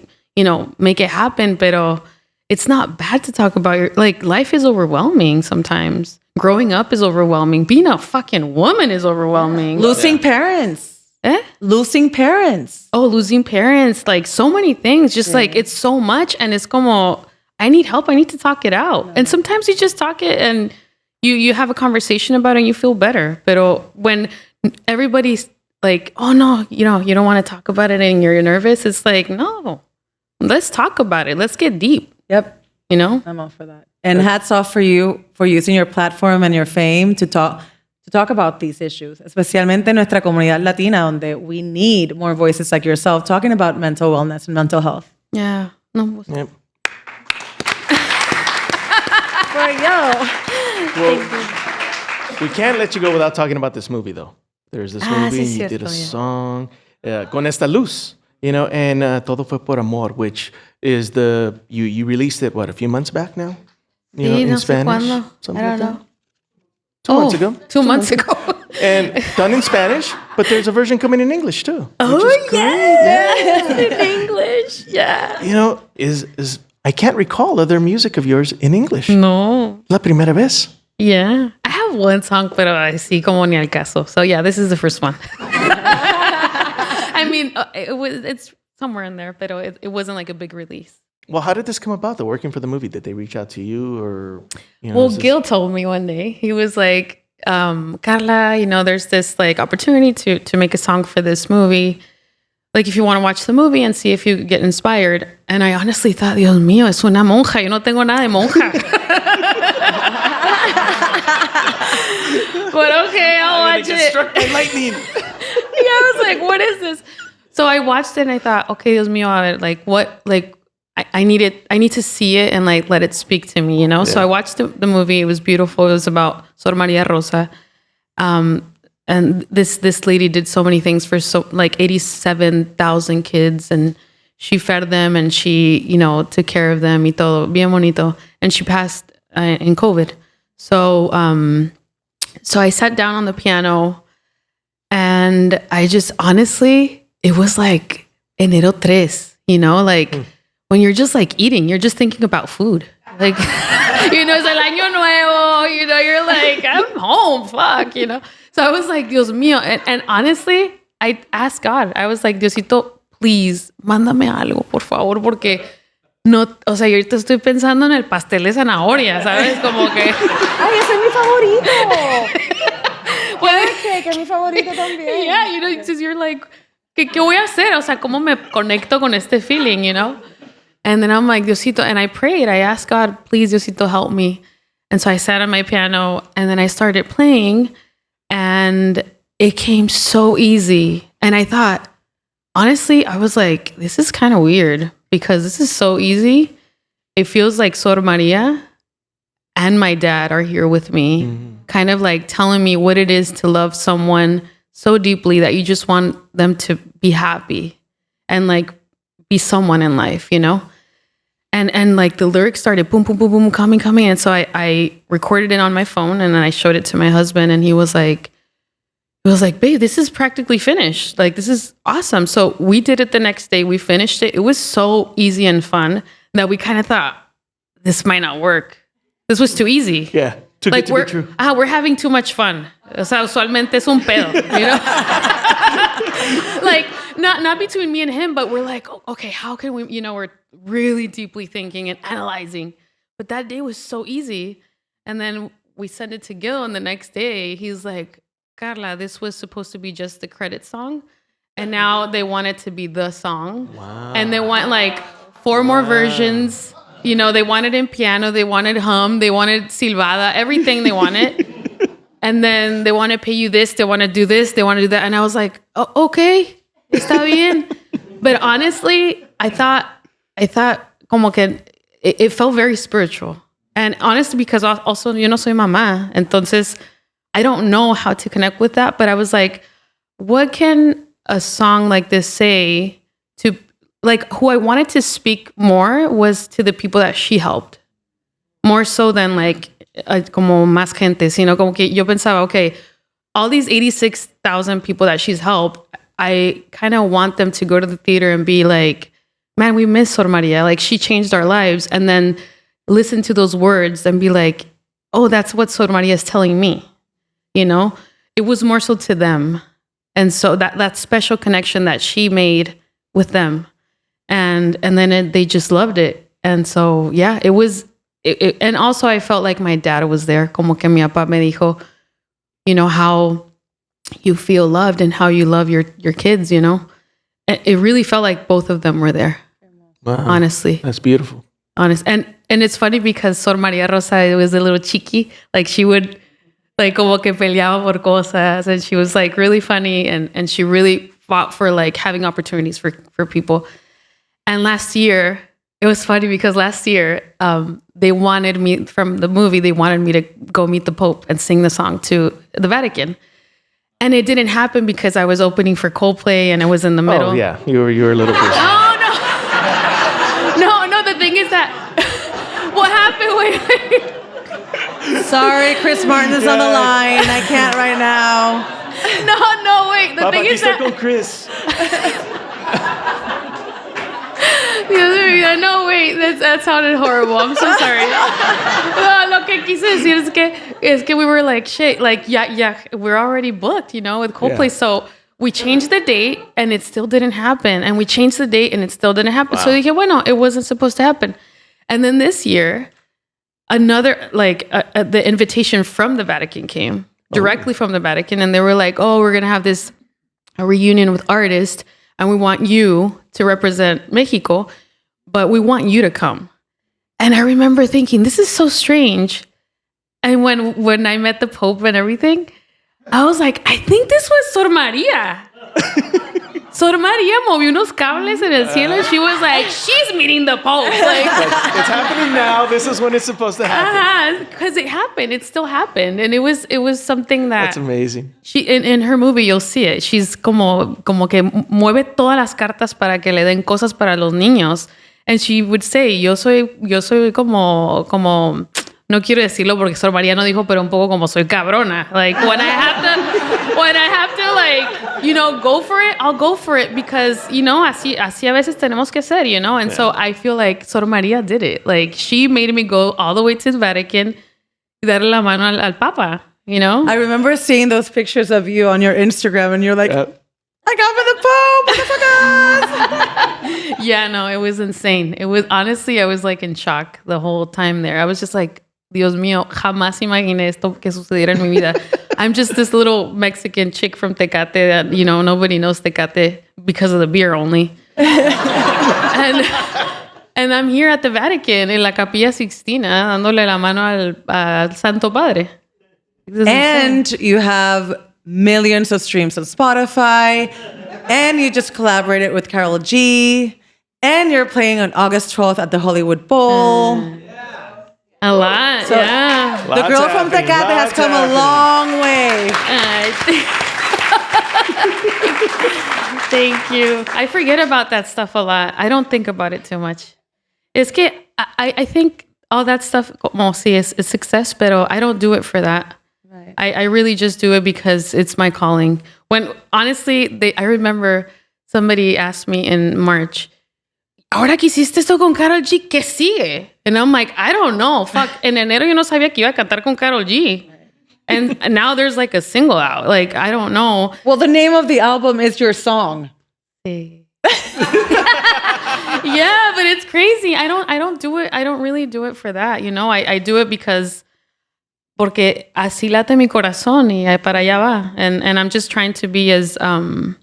make it happen. Pero it's not bad to talk about life is overwhelming sometimes. Growing up is overwhelming. Being a fucking woman is overwhelming. Losing parents. Losing parents. Oh, losing parents. Like so many things. Just like it's so much. And it's como... I need help. I need to talk it out. And sometimes you just talk it and you have a conversation about it and you feel better. But when everybody's like, oh no, you don't want to talk about it and you're nervous. It's like, no, let's talk about it. Let's get deep. Yep. I'm all for that. And hats off for you for using your platform and your fame to talk about these issues, especialmente en nuestra comunidad latina, donde we need more voices like yourself talking about mental wellness and mental health. Yeah. No. Yep. Well, we can't let you go without talking about this movie, though. There's this movie, sí, you did a song, Con Esta Luz, and Todo Fue Por Amor, which is you released it, a few months back now? In Spanish? I don't know. 2 months ago. 2 months ago. And done in Spanish, but there's a version coming in English, too. Oh, yeah. In English, yeah. Is I can't recall other music of yours in English. No. La primera vez. Yeah. I have one song, pero así como ni al caso. So yeah, this is the first one. I mean, it's somewhere in there, pero it wasn't like a big release. Well, how did this come about, though, working for the movie? Did they reach out to you or... Gil told me one day, he was like, Carla, there's this like opportunity to make a song for this movie. Like, if you want to watch the movie and see if you get inspired. And I honestly thought, Dios mío, es una monja. Yo no tengo nada de monja. But okay, I'll watch it. Struck by lightning. I was like, what is this? So I watched it and I thought, okay, Dios mío, I need to see it and like let it speak to me, Yeah. So I watched the movie. It was beautiful. It was about Sor Maria Rosa. And this lady did so many things for 87,000 kids, and she fed them and she, took care of them y todo, bien bonito. And she passed in COVID. So I sat down on the piano and I just honestly, it was like enero 3, when you're just like eating, you're just thinking about food. Like, it's el año nuevo, you're like, I'm home, fuck, So I was like, Dios mío. And honestly, I asked God, I was like, Diosito, please, mándame algo, por favor, porque no, o sea, yo ahorita estoy pensando en el pastel de zanahoria, ¿sabes? Como que... ¡Ay, ese es mi favorito! Que es mi favorito también. Yeah, just you're like, ¿qué voy a hacer? O sea, ¿cómo me conecto con este feeling, And then I'm like, Diosito, and I prayed. I asked God, please, Diosito, help me. And so I sat on my piano and then I started playing and it came so easy. And I thought, honestly, I was like, this is kind of weird because this is so easy. It feels like Sor Maria and my dad are here with me, kind of like telling me what it is to love someone so deeply that you just want them to be happy and like be someone in life, you know? And like the lyrics started boom, boom, boom, boom, coming. And so I recorded it on my phone and then I showed it to my husband and he was like, babe, this is practically finished. Like, this is awesome. So we did it the next day. We finished it. It was so easy and fun that we kind of thought, this might not work. This was too easy. Yeah. Too Like good to be true. we're having too much fun. O sea, usualmente es un pedo, you know? Like, not between me and him, but we're like, okay, how can we, you know, we're really deeply thinking and analyzing. But that day was so easy. And then we sent it to Gil, and the next day, he's like, Carla, this was supposed to be just the credit song. And now they want it to be the song. Wow. And they want like 4 more versions. You know, they wanted in piano, they wanted hum, they wanted silbada, everything they wanted. And then they want to pay you this, they want to do this, they want to do that. And I was like, oh, okay, está bien. But honestly, I thought como que it felt very spiritual. And honestly, because also yo no soy mamá, entonces I don't know how to connect with that. But I was like, what can a song like this say to, like, who I wanted to speak more was to the people that she helped. More so than like, como más gente, sino como que yo pensaba, okay, all these 86,000 people that she's helped, I kind of want them to go to the theater and be like, man, we miss Sor Maria. Like, she changed our lives. And then listen to those words and be like, oh, that's what Sor Maria is telling me. You know, it was more so to them. And so that special connection that she made with them. And then they just loved it. And so, yeah, it was, and also I felt like my dad was there. Como que mi papá me dijo, you know, how you feel loved and how you love your kids, you know. It really felt like both of them were there. Wow. Honestly. That's beautiful. Honest. And it's funny because Sor Maria Rosa was a little cheeky. Like, she would, like, como que peleaba por cosas. And she was, like, really funny. And she really fought for, like, having opportunities for people. And last year, it was funny because last year, they wanted me, from the movie, they wanted me to go meet the Pope and sing the song to the Vatican. And it didn't happen because I was opening for Coldplay and I was in the middle. Oh, yeah. You were a little person. Oh, no, the thing is that, what happened, wait. Sorry, Chris Martin is on the line. I can't right now. No, wait. The thing is that, con Chris. no, wait, that sounded horrible. I'm so sorry. No, lo que quise decir es que we were like, shit, like, yeah, we're already booked, you know, with Coldplay. Yeah. So we changed the date and it still didn't happen. And we changed the date and it still didn't happen. Wow. So dije, bueno, it wasn't supposed to happen. And then this year, another, like, the invitation from the Vatican came directly from the Vatican. And they were like, oh, we're going to have a reunion with artists. And we want you to represent Mexico, but we want you to come. And I remember thinking, this is so strange. And when I met the Pope and everything, I was like, I think this was Sor Maria. Sor Maria movió unos cables en el cielo. And she was like, she's meeting the Pope. Like, It's happening now. This is when it's supposed to happen. because it happened. It still happened. And it was something that... That's amazing. She in her movie, you'll see it. She's como que mueve todas las cartas para que le den cosas para los niños. And she would say, yo soy como no quiero decirlo porque Sor María no dijo, pero un poco como soy cabrona. Like, when I have to, like, you know, go for it, I'll go for it because, you know, así a veces tenemos que ser, you know? And so I feel like Sor María did it. Like, she made me go all the way to the Vatican y darle la mano al Papa, you know? I remember seeing those pictures of you on your Instagram and you're like, I got for the Pope, motherfuckers. Yeah, no, it was insane. It was, honestly, I was like in shock the whole time there. I was just like, Dios mío, jamás imaginé esto que sucediera en mi vida. I'm just this little Mexican chick from Tecate that, you know, nobody knows Tecate because of the beer only. And I'm here at the Vatican, in la Capilla Sixtina, dándole la mano al Santo Padre. And you have millions of streams on Spotify. And you just collaborated with Karol G. And you're playing on August 12th at the Hollywood Bowl. A lot, So, yeah. The girl from Tecate has come a long way. Thank you. I forget about that stuff a lot. I don't think about it too much. Es que I think all that stuff, como sí, is success, pero I don't do it for that. Right. I really just do it because it's my calling. When honestly, I remember somebody asked me in March, ahora que hiciste esto con Karol G, ¿qué sigue? And I'm like, I don't know. Fuck. En enero yo no sabía que iba a cantar con Karol G. And now there's like a single out. Like, I don't know. Well, the name of the album is your song. Sí. Yeah, but it's crazy. I don't do it. I don't really do it for that. You know, I do it because porque así late mi corazón y para allá va. And I'm just trying to be as I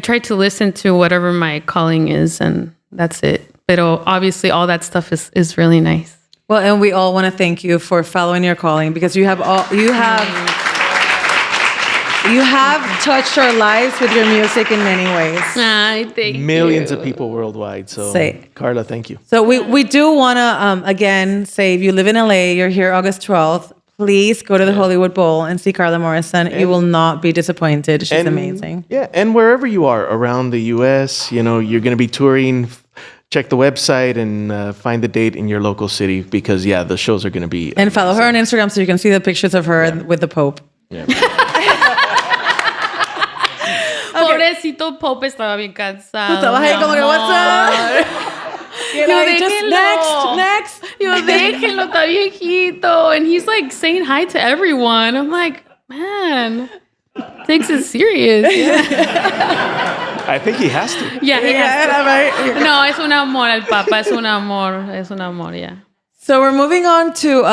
try to listen to whatever my calling is, and that's it. Pero obviously all that stuff is really nice. Well, and we all want to thank you for following your calling, because you have touched our lives with your music in many ways. Ay, thank Millions you. of people worldwide. So, Say. Carla, thank you. So we do want to, again, say if you live in LA, you're here August 12th, please go to the Hollywood Bowl and see Carla Morrison. You will not be disappointed. She's amazing. Yeah, and wherever you are around the U.S., you know, you're going to be touring. Check the website and find the date in your local city, because, yeah, the shows are going to be And follow her on Instagram so you can see the pictures of her with the Pope. Yeah. Pobrecito Pope estaba bien cansado. Estabas ahí como que, what's up? You know, Yo, just déjenlo. next. Yo, déjenlo, está viejito. And he's like saying hi to everyone. I'm like, man, takes it serious. I think he has to. Yeah, he has to. Right? No, es un amor el Papa. Es un amor, yeah. So we're moving on to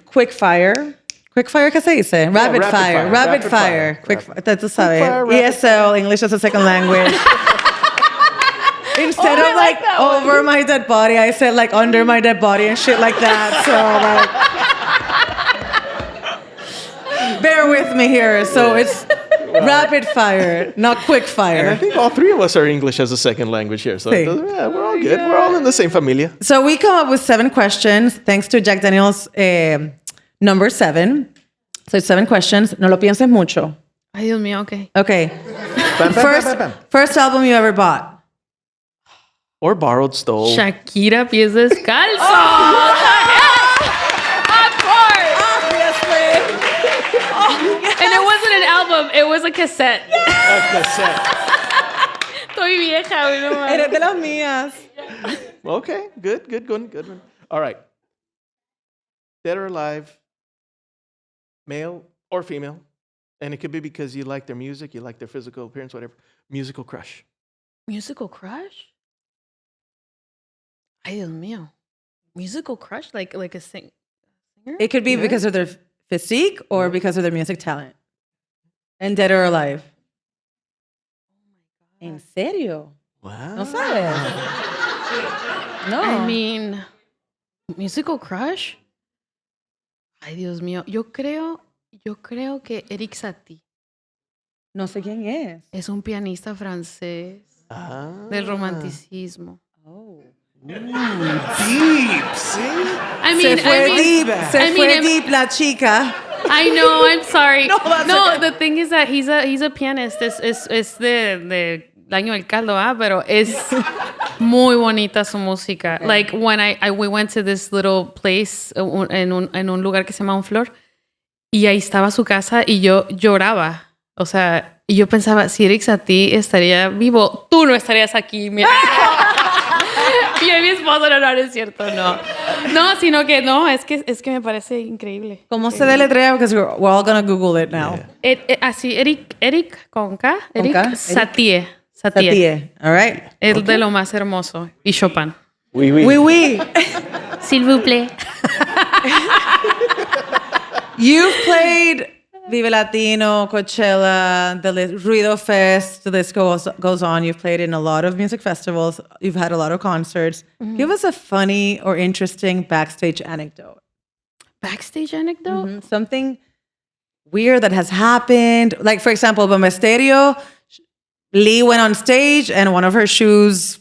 quick fire. Quick fire, ¿qué se dice? Rapid fire. Rapid fire. Quick fire. Tú sabes. ESL, English as a second language. Instead of like over my dead body, I said like under my dead body and shit like that. So like, bear with me here. So it's rapid fire, not quick fire. And I think all three of us are English as a second language here. So Sí. yeah, we're all good. We're all in the same familia. So we come up with 7 questions thanks to Jack Daniel's number 7. So it's 7 questions. No lo pienses mucho. Ay, Dios mío, okay. Okay. Bam, bam, bam, bam, bam. First album you ever bought. Or borrowed, stole. Shakira, pies descalzos. Of course. Obviously. And it wasn't an album, it was a cassette. A cassette. Estoy vieja, güey, no mames. Eres de las mías. Okay, good one. All right. Dead or alive, male or female, and it could be because you like their music, you like their physical appearance, whatever. Musical crush. Musical crush? Ay, Dios mío. Musical crush? Like a singer? It could be because of their physique or because of their music talent. And dead or alive. ¿En serio? Wow. No sabes. No. I mean, musical crush? Ay, Dios mío. Yo creo que Eric Satie No sé quién es. es un pianista francés del romanticismo. Oh. Deep, see? I mean, Se fue deep. Se I fue mean, deep la chica. I know, I'm sorry. That's No, okay. the thing is that he's a pianist. Es de Año del Caldo, pero es muy bonita su música. Like when we went to this little place en un lugar que se llama Un Flor, y ahí estaba su casa y yo lloraba. O sea, y yo pensaba, si Eric Satie estaría vivo, tú no estarías aquí. Mira. Y mi esposo, no es cierto, no. No, sino que no, es que me parece increíble. ¿Cómo se deletrea? Because we're all gonna Google it now. Así, Eric con K, Eric K, Satie. Satie. All right. Es de lo más hermoso. Y Chopin. Oui. Oui. S'il vous plaît. You've played Vive Latino, Coachella, the Ruido Fest, the list goes on. You've played in a lot of music festivals. You've had a lot of concerts. Mm-hmm. Give us a funny or interesting backstage anecdote. Backstage anecdote? Something weird that has happened. Like, for example, Bomba Stereo, Lee went on stage and one of her shoes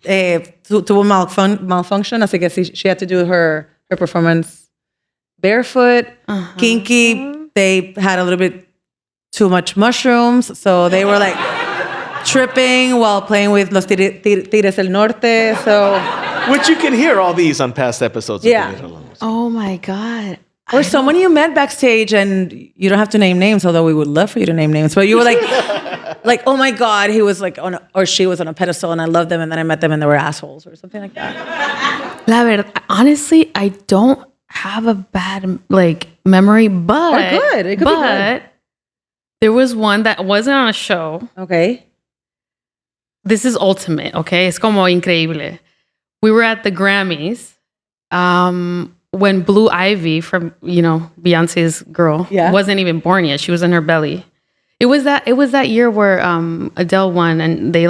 tuvo malfunction, así que she had to do her performance barefoot. Kinky, they had a little bit too much mushrooms. So they were like tripping while playing with Los Tigres del Norte. So, Which you can hear all these on past episodes. Yeah. Of Raul La Musica. Oh my God. or someone you met backstage, and you don't have to name names, although we would love for you to name names. But you were like, oh my God, he was like or she was on a pedestal, and I loved them, and then I met them, and they were assholes, or something like that. La verdad, honestly, I don't have a bad memory, but Or good. It could be good. there was one that wasn't on a show. Okay. This is ultimate, okay? Es como increíble. We were at the Grammys when Blue Ivy from, Beyonce's girl wasn't even born yet. She was in her belly. It was that year where Adele won and they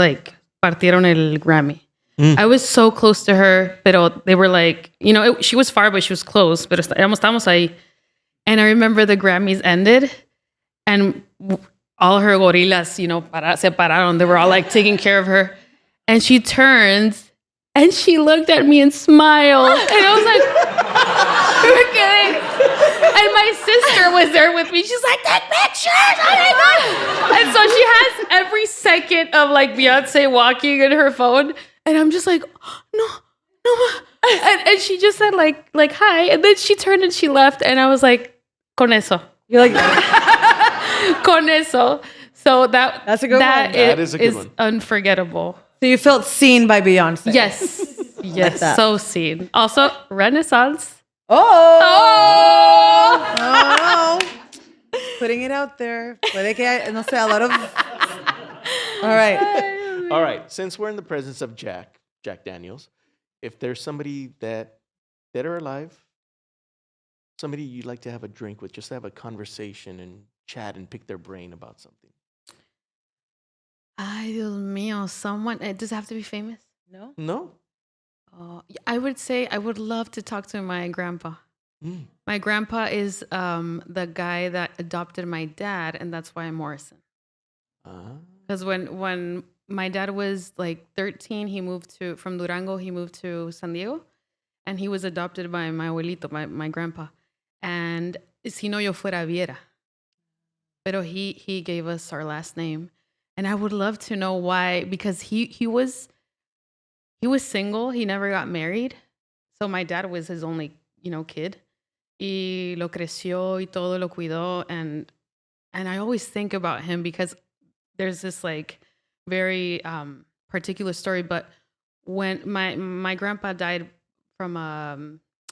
partieron el Grammy. I was so close to her, pero they were she was far, but she was close. Pero estábamos ahí. And I remember the Grammys ended and all her gorillas, se pararon. They were all taking care of her. And she turns and she looked at me and smiled. And I was like, we're kidding. And my sister was there with me. She's like, take pictures. Oh my God. And so she has every second of Beyonce walking in her phone. And I'm just like, no. And she just said hi. And then she turned and she left. And I was like, con eso. You're like, Con eso. So that's a good one. That is a good one. Unforgettable. So you felt seen by Beyonce. Yes. Yes. that. So seen. Also, Renaissance. Oh. Putting it out there. Puede que, no sé, a lot of... All right. All right. Since we're in the presence of Jack Daniels, if there's somebody that dead or alive, somebody you'd like to have a drink with, just to have a conversation and chat and pick their brain about something. Ay, Dios mío. Someone, does it have to be famous? No? No. I would say I would love to talk to my grandpa. My grandpa is the guy that adopted my dad, and that's why I'm Morrison. Because when my dad was 13, he moved from Durango, he moved to San Diego, and he was adopted by my abuelito, my grandpa. And si no yo fuera viera. Pero he gave us our last name. And I would love to know why, because he was single. He never got married. So my dad was his only, kid. Y lo creció y todo lo cuidó. And I always think about him because there's this very particular story. But when my grandpa died from a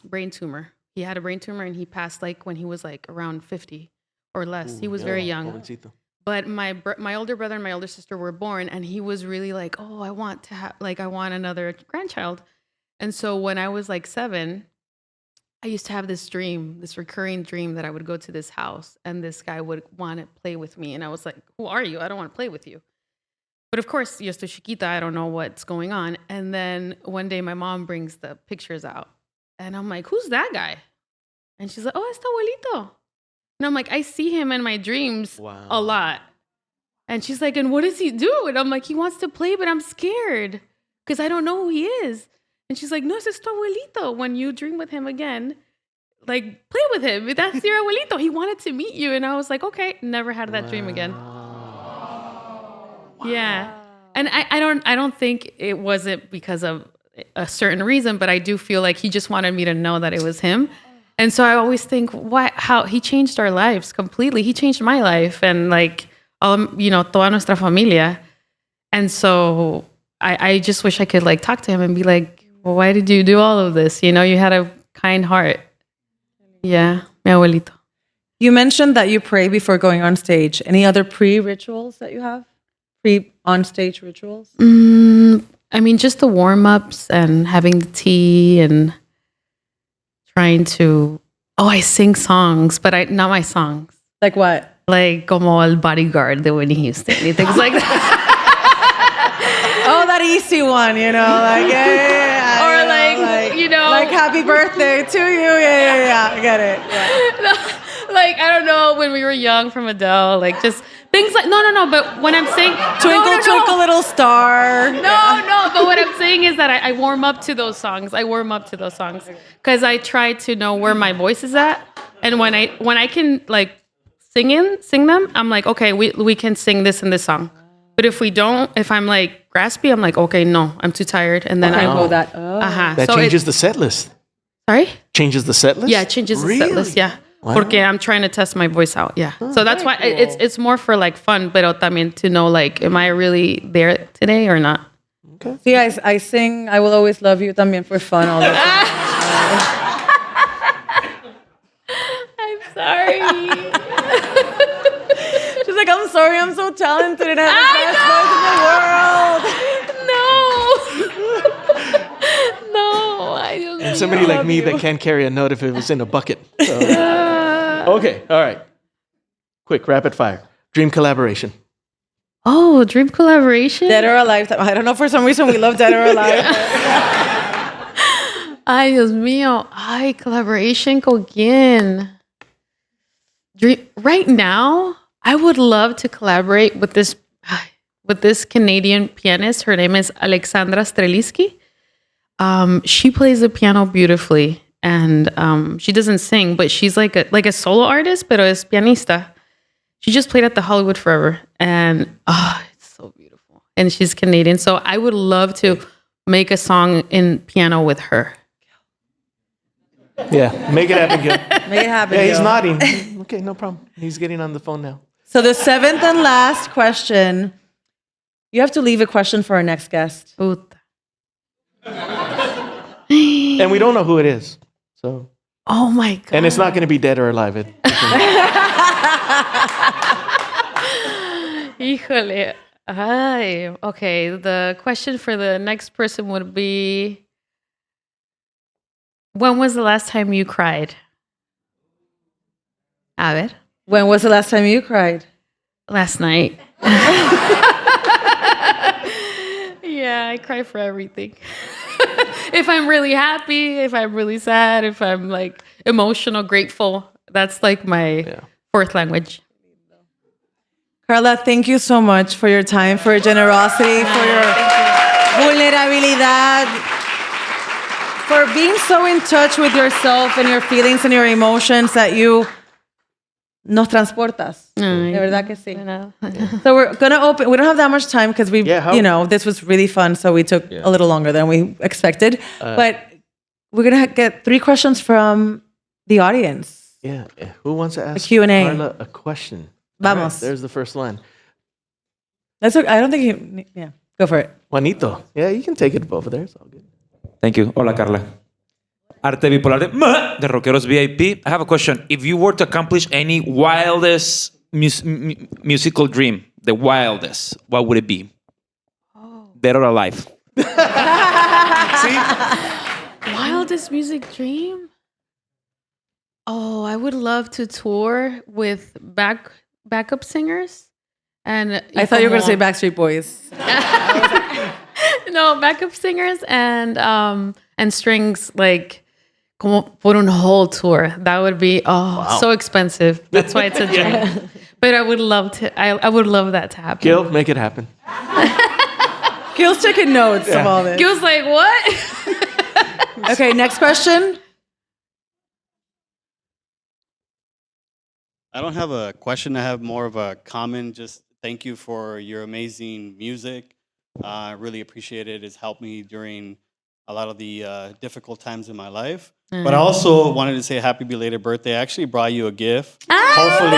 brain tumor, he had a brain tumor and he passed when he was around 50 or less. He was very young. Jovencito. But my older brother and my older sister were born, and he was really oh, I want to have, I want another grandchild. And so when I was 7, I used to have this recurring dream that I would go to this house, and this guy would want to play with me. And I was like, who are you? I don't want to play with you. But of course, yo estoy chiquita, I don't know what's going on. And then one day my mom brings the pictures out, and I'm like, who's that guy? And she's like, oh, it's tu abuelito. And I'm like, I see him in my dreams a lot. And she's like, and what does he do? And I'm like, he wants to play, but I'm scared because I don't know who he is. And she's like, no, ese es tu abuelito. When you dream with him again, play with him. That's your abuelito. He wanted to meet you. And I was like, okay, never had that dream again. Yeah. And I don't think it wasn't because of a certain reason, but I do feel like he just wanted me to know that it was him. And so I always think, how he changed our lives completely. He changed my life and toda nuestra familia. And so I just wish I could talk to him and be like, well, why did you do all of this? You had a kind heart. Yeah, mi abuelito. You mentioned that you pray before going on stage. Any other pre-rituals that you have? Pre-on-stage rituals? Just the warm-ups and having the tea and trying to... Oh, I sing songs, but not my songs. Like what? Como El Bodyguard de Whitney Houston and things like that. Oh, that easy one, yeah. Or like happy birthday to you. Yeah. I get it. Yeah. I don't know, when we were young from Adele, just things no. But when I'm saying Twinkle, Twinkle, Little Star. No. But what I'm saying is that I warm up to those songs. Because I try to know where my voice is at, and when I can sing them, I'm like, okay, we can sing this in this song. But if we don't, if I'm like graspy, I'm like, okay, no, I'm too tired, and then I go that. That changes the set list. Sorry? Changes the set list? Yeah, it changes the set list. Yeah. Wow. Porque I'm trying to test my voice out. Yeah. So that's why it's more for like fun, pero también to know like, am I really there today or not? Okay. See, I sing I Will Always Love You también for fun all the time. I'm sorry. She's like, I'm sorry, I'm so talented and I have the best voice in the world. No, I don't. And somebody like me that can't carry a note if it was in a bucket. So. Okay, all right. Quick, rapid fire. Dream collaboration. Oh, dream collaboration? Dead or Alive. I don't know, for some reason we love Dead or Alive. Ay, Dios mío. Ay, collaboration con quién? Right now, I would love to collaborate with this Canadian pianist. Her name is Alexandra Streliski. She plays the piano beautifully, and she doesn't sing, but she's like a solo artist, pero es pianista. She just played at the Hollywood Forever, and it's so beautiful. And she's Canadian, so I would love to make a song in piano with her. Yeah, make it happen, Gil. Make it happen. Yeah, he's Gil. nodding. Okay, no problem. He's getting on the phone now. So the seventh and last question. You have to leave a question for our next guest. Puta. And we don't know who it is. So. Oh my God. And it's not going to be Dead or Alive. Híjole. Ay, okay, the question for the next person would be, when was the last time you cried? A ver. When was the last time you cried? Last night. Yeah, I cry for everything. If I'm really happy, if I'm really sad, if I'm like emotional, grateful, that's like my fourth language. Carla, thank you so much for your time, for your generosity, for your vulnerabilidad, for being so in touch with yourself and your feelings and your emotions that you nos transportas. Ay, De verdad que sí. no. So we're going to open, we don't have that much time because this was really fun. So we took a little longer than we expected. But we're going to get 3 questions from the audience. Yeah. Who wants to ask Q&A. Carla a question? Vamos. Right, there's the first line. That's okay. I don't think go for it. Juanito. Yeah, you can take it over there. It's all good. Thank you. Hola, Carla. Arte bipolar de Rockeros VIP. I have a question. If you were to accomplish any wildest musical dream, the wildest, what would it be? Dead or alive? See? Wildest music dream? Oh, I would love to tour with backup singers. And I thought you were going to say Backstreet Boys. No, backup singers and strings, like como por un whole tour. That would be so expensive. That's why it's a dream. But I would love to. I would love that to happen. Gil, make it happen. Gil's taking notes of all this. Gil's like, what? Okay, next question. I don't have a question. I have more of a comment. Just thank you for your amazing music. I really appreciate it. It's helped me during a lot of the difficult times in my life. But I also wanted to say happy belated birthday. I actually brought you a gift. Hopefully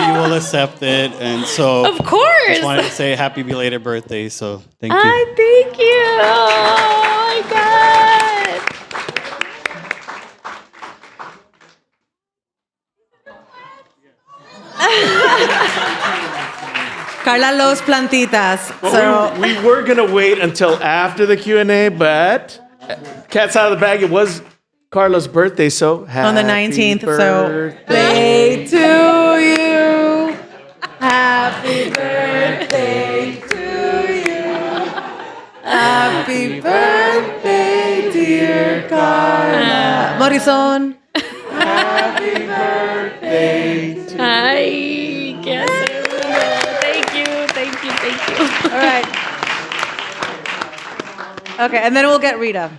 you will accept it. And so Of course. just wanted to say happy belated birthday. So thank you. Thank you. Oh my God. Carla loves plantitas. Well, So we were going to wait until after the Q&A, but cat's out of the bag. It was Carla's birthday, so on the 19th. birthday. So to you. Happy birthday to you. Happy birthday, dear Carla Morrison. Happy birthday to you. Ay, qué hacer. Thank you. All right. Okay, and then we'll get Rita.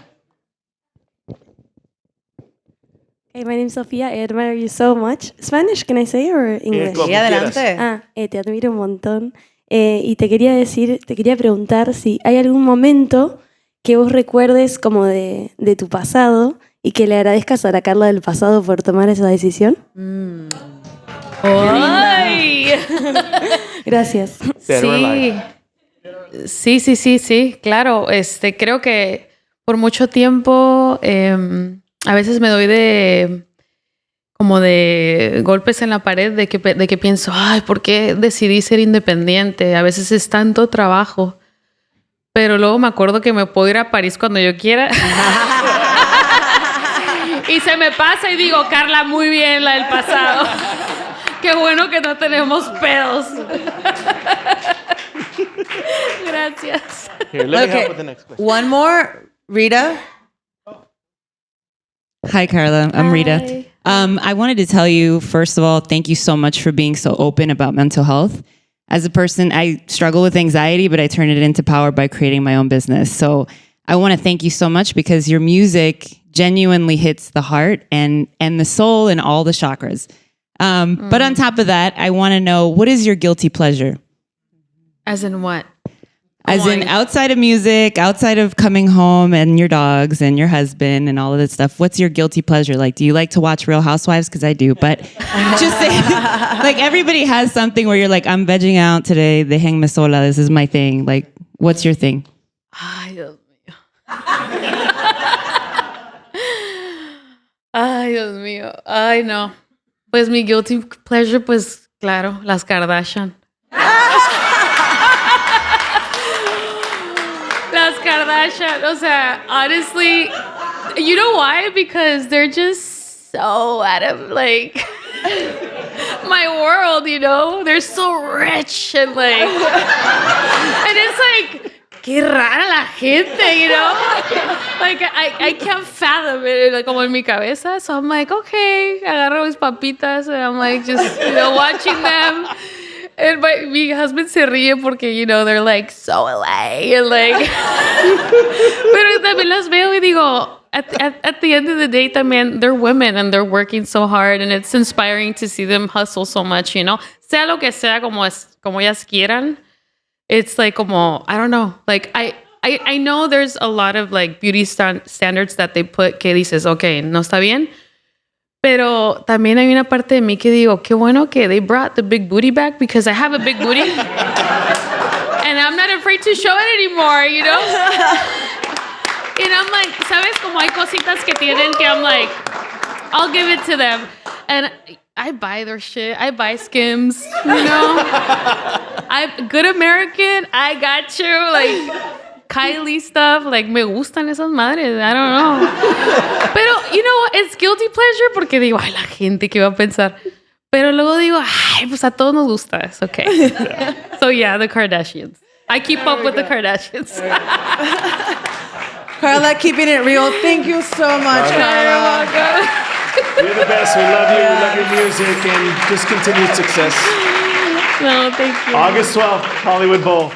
Hey, my name's Sofia. I admire you so much. Spanish, can I say, or English? como Sí, adelante. Te admiro un montón. Y te quería preguntar si hay algún momento que vos recuerdes como de tu pasado y que le agradezcas a la Carla del pasado por tomar esa decisión. ¡Ay! Gracias. Dead or Sí. Sí, claro. Creo que por mucho tiempo a veces me doy como de golpes en la pared de que pienso, ay, ¿por qué decidí ser independiente? A veces es tanto trabajo. Pero luego me acuerdo que me puedo ir a París cuando yo quiera. Y se me pasa y digo, Carla, muy bien la del pasado. Qué bueno que no tenemos pedos. Gracias. Here, let me help Okay, with the next question. one more, Rita. Hi, Carla. I'm Rita. I wanted to tell you, first of all, thank you so much for being so open about mental health. As a person, I struggle with anxiety, but I turn it into power by creating my own business. So I want to thank you so much because your music genuinely hits the heart and the soul and all the chakras. But on top of that, I want to know, what is your guilty pleasure? As in what? As in outside of music, outside of coming home and your dogs and your husband and all of that stuff, what's your guilty pleasure? Like, do you like to watch Real Housewives? Because I do, but just say, like, everybody has something where you're like, I'm vegging out today, déjenme sola, this is my thing. Like, what's your thing? Ay, Dios mío. Ay, Dios mío. Ay, no. Pues mi guilty pleasure, pues, claro, las Kardashian. Las Kardashian, o sea, honestly, you know why? Because they're just so out of, like, my world, you know? They're so rich and, like, and it's like, qué rara la gente, you know? Like, I can't fathom it, like, como en mi cabeza. So I'm like, okay, agarro mis papitas and I'm, like, just, you know, watching them. And mi husband se ríe porque, you know, they're like so LA and like. Pero también las veo y digo, at the end of the day, también they're women and they're working so hard and it's inspiring to see them hustle so much, you know. Sea lo que sea, como ellas quieran. It's like como, I don't know. Like, I know there's a lot of like beauty standards that they put que dices, okay, no está bien. Pero también hay una parte de mí que digo, qué bueno que they brought the big booty back because I have a big booty. And I'm not afraid to show it anymore, you know? And I'm like, ¿sabes? Como hay cositas que tienen que I'm like, I'll give it to them. And I buy their shit. I buy Skims, you know? I'm good American. I got you. Like, Kylie stuff, like, me gustan esas madres, I don't know. Pero, you know what, it's guilty pleasure porque digo, ay, la gente, ¿qué va a pensar? Pero luego digo, ay, pues a todos nos gusta, it's okay. So yeah, the Kardashians. I keep up with the Kardashians. Carla, keeping it real. Thank you so much, Carla. You're the best. We love you. We love your music and just continued success. No, thank you. August 12th, Hollywood Bowl.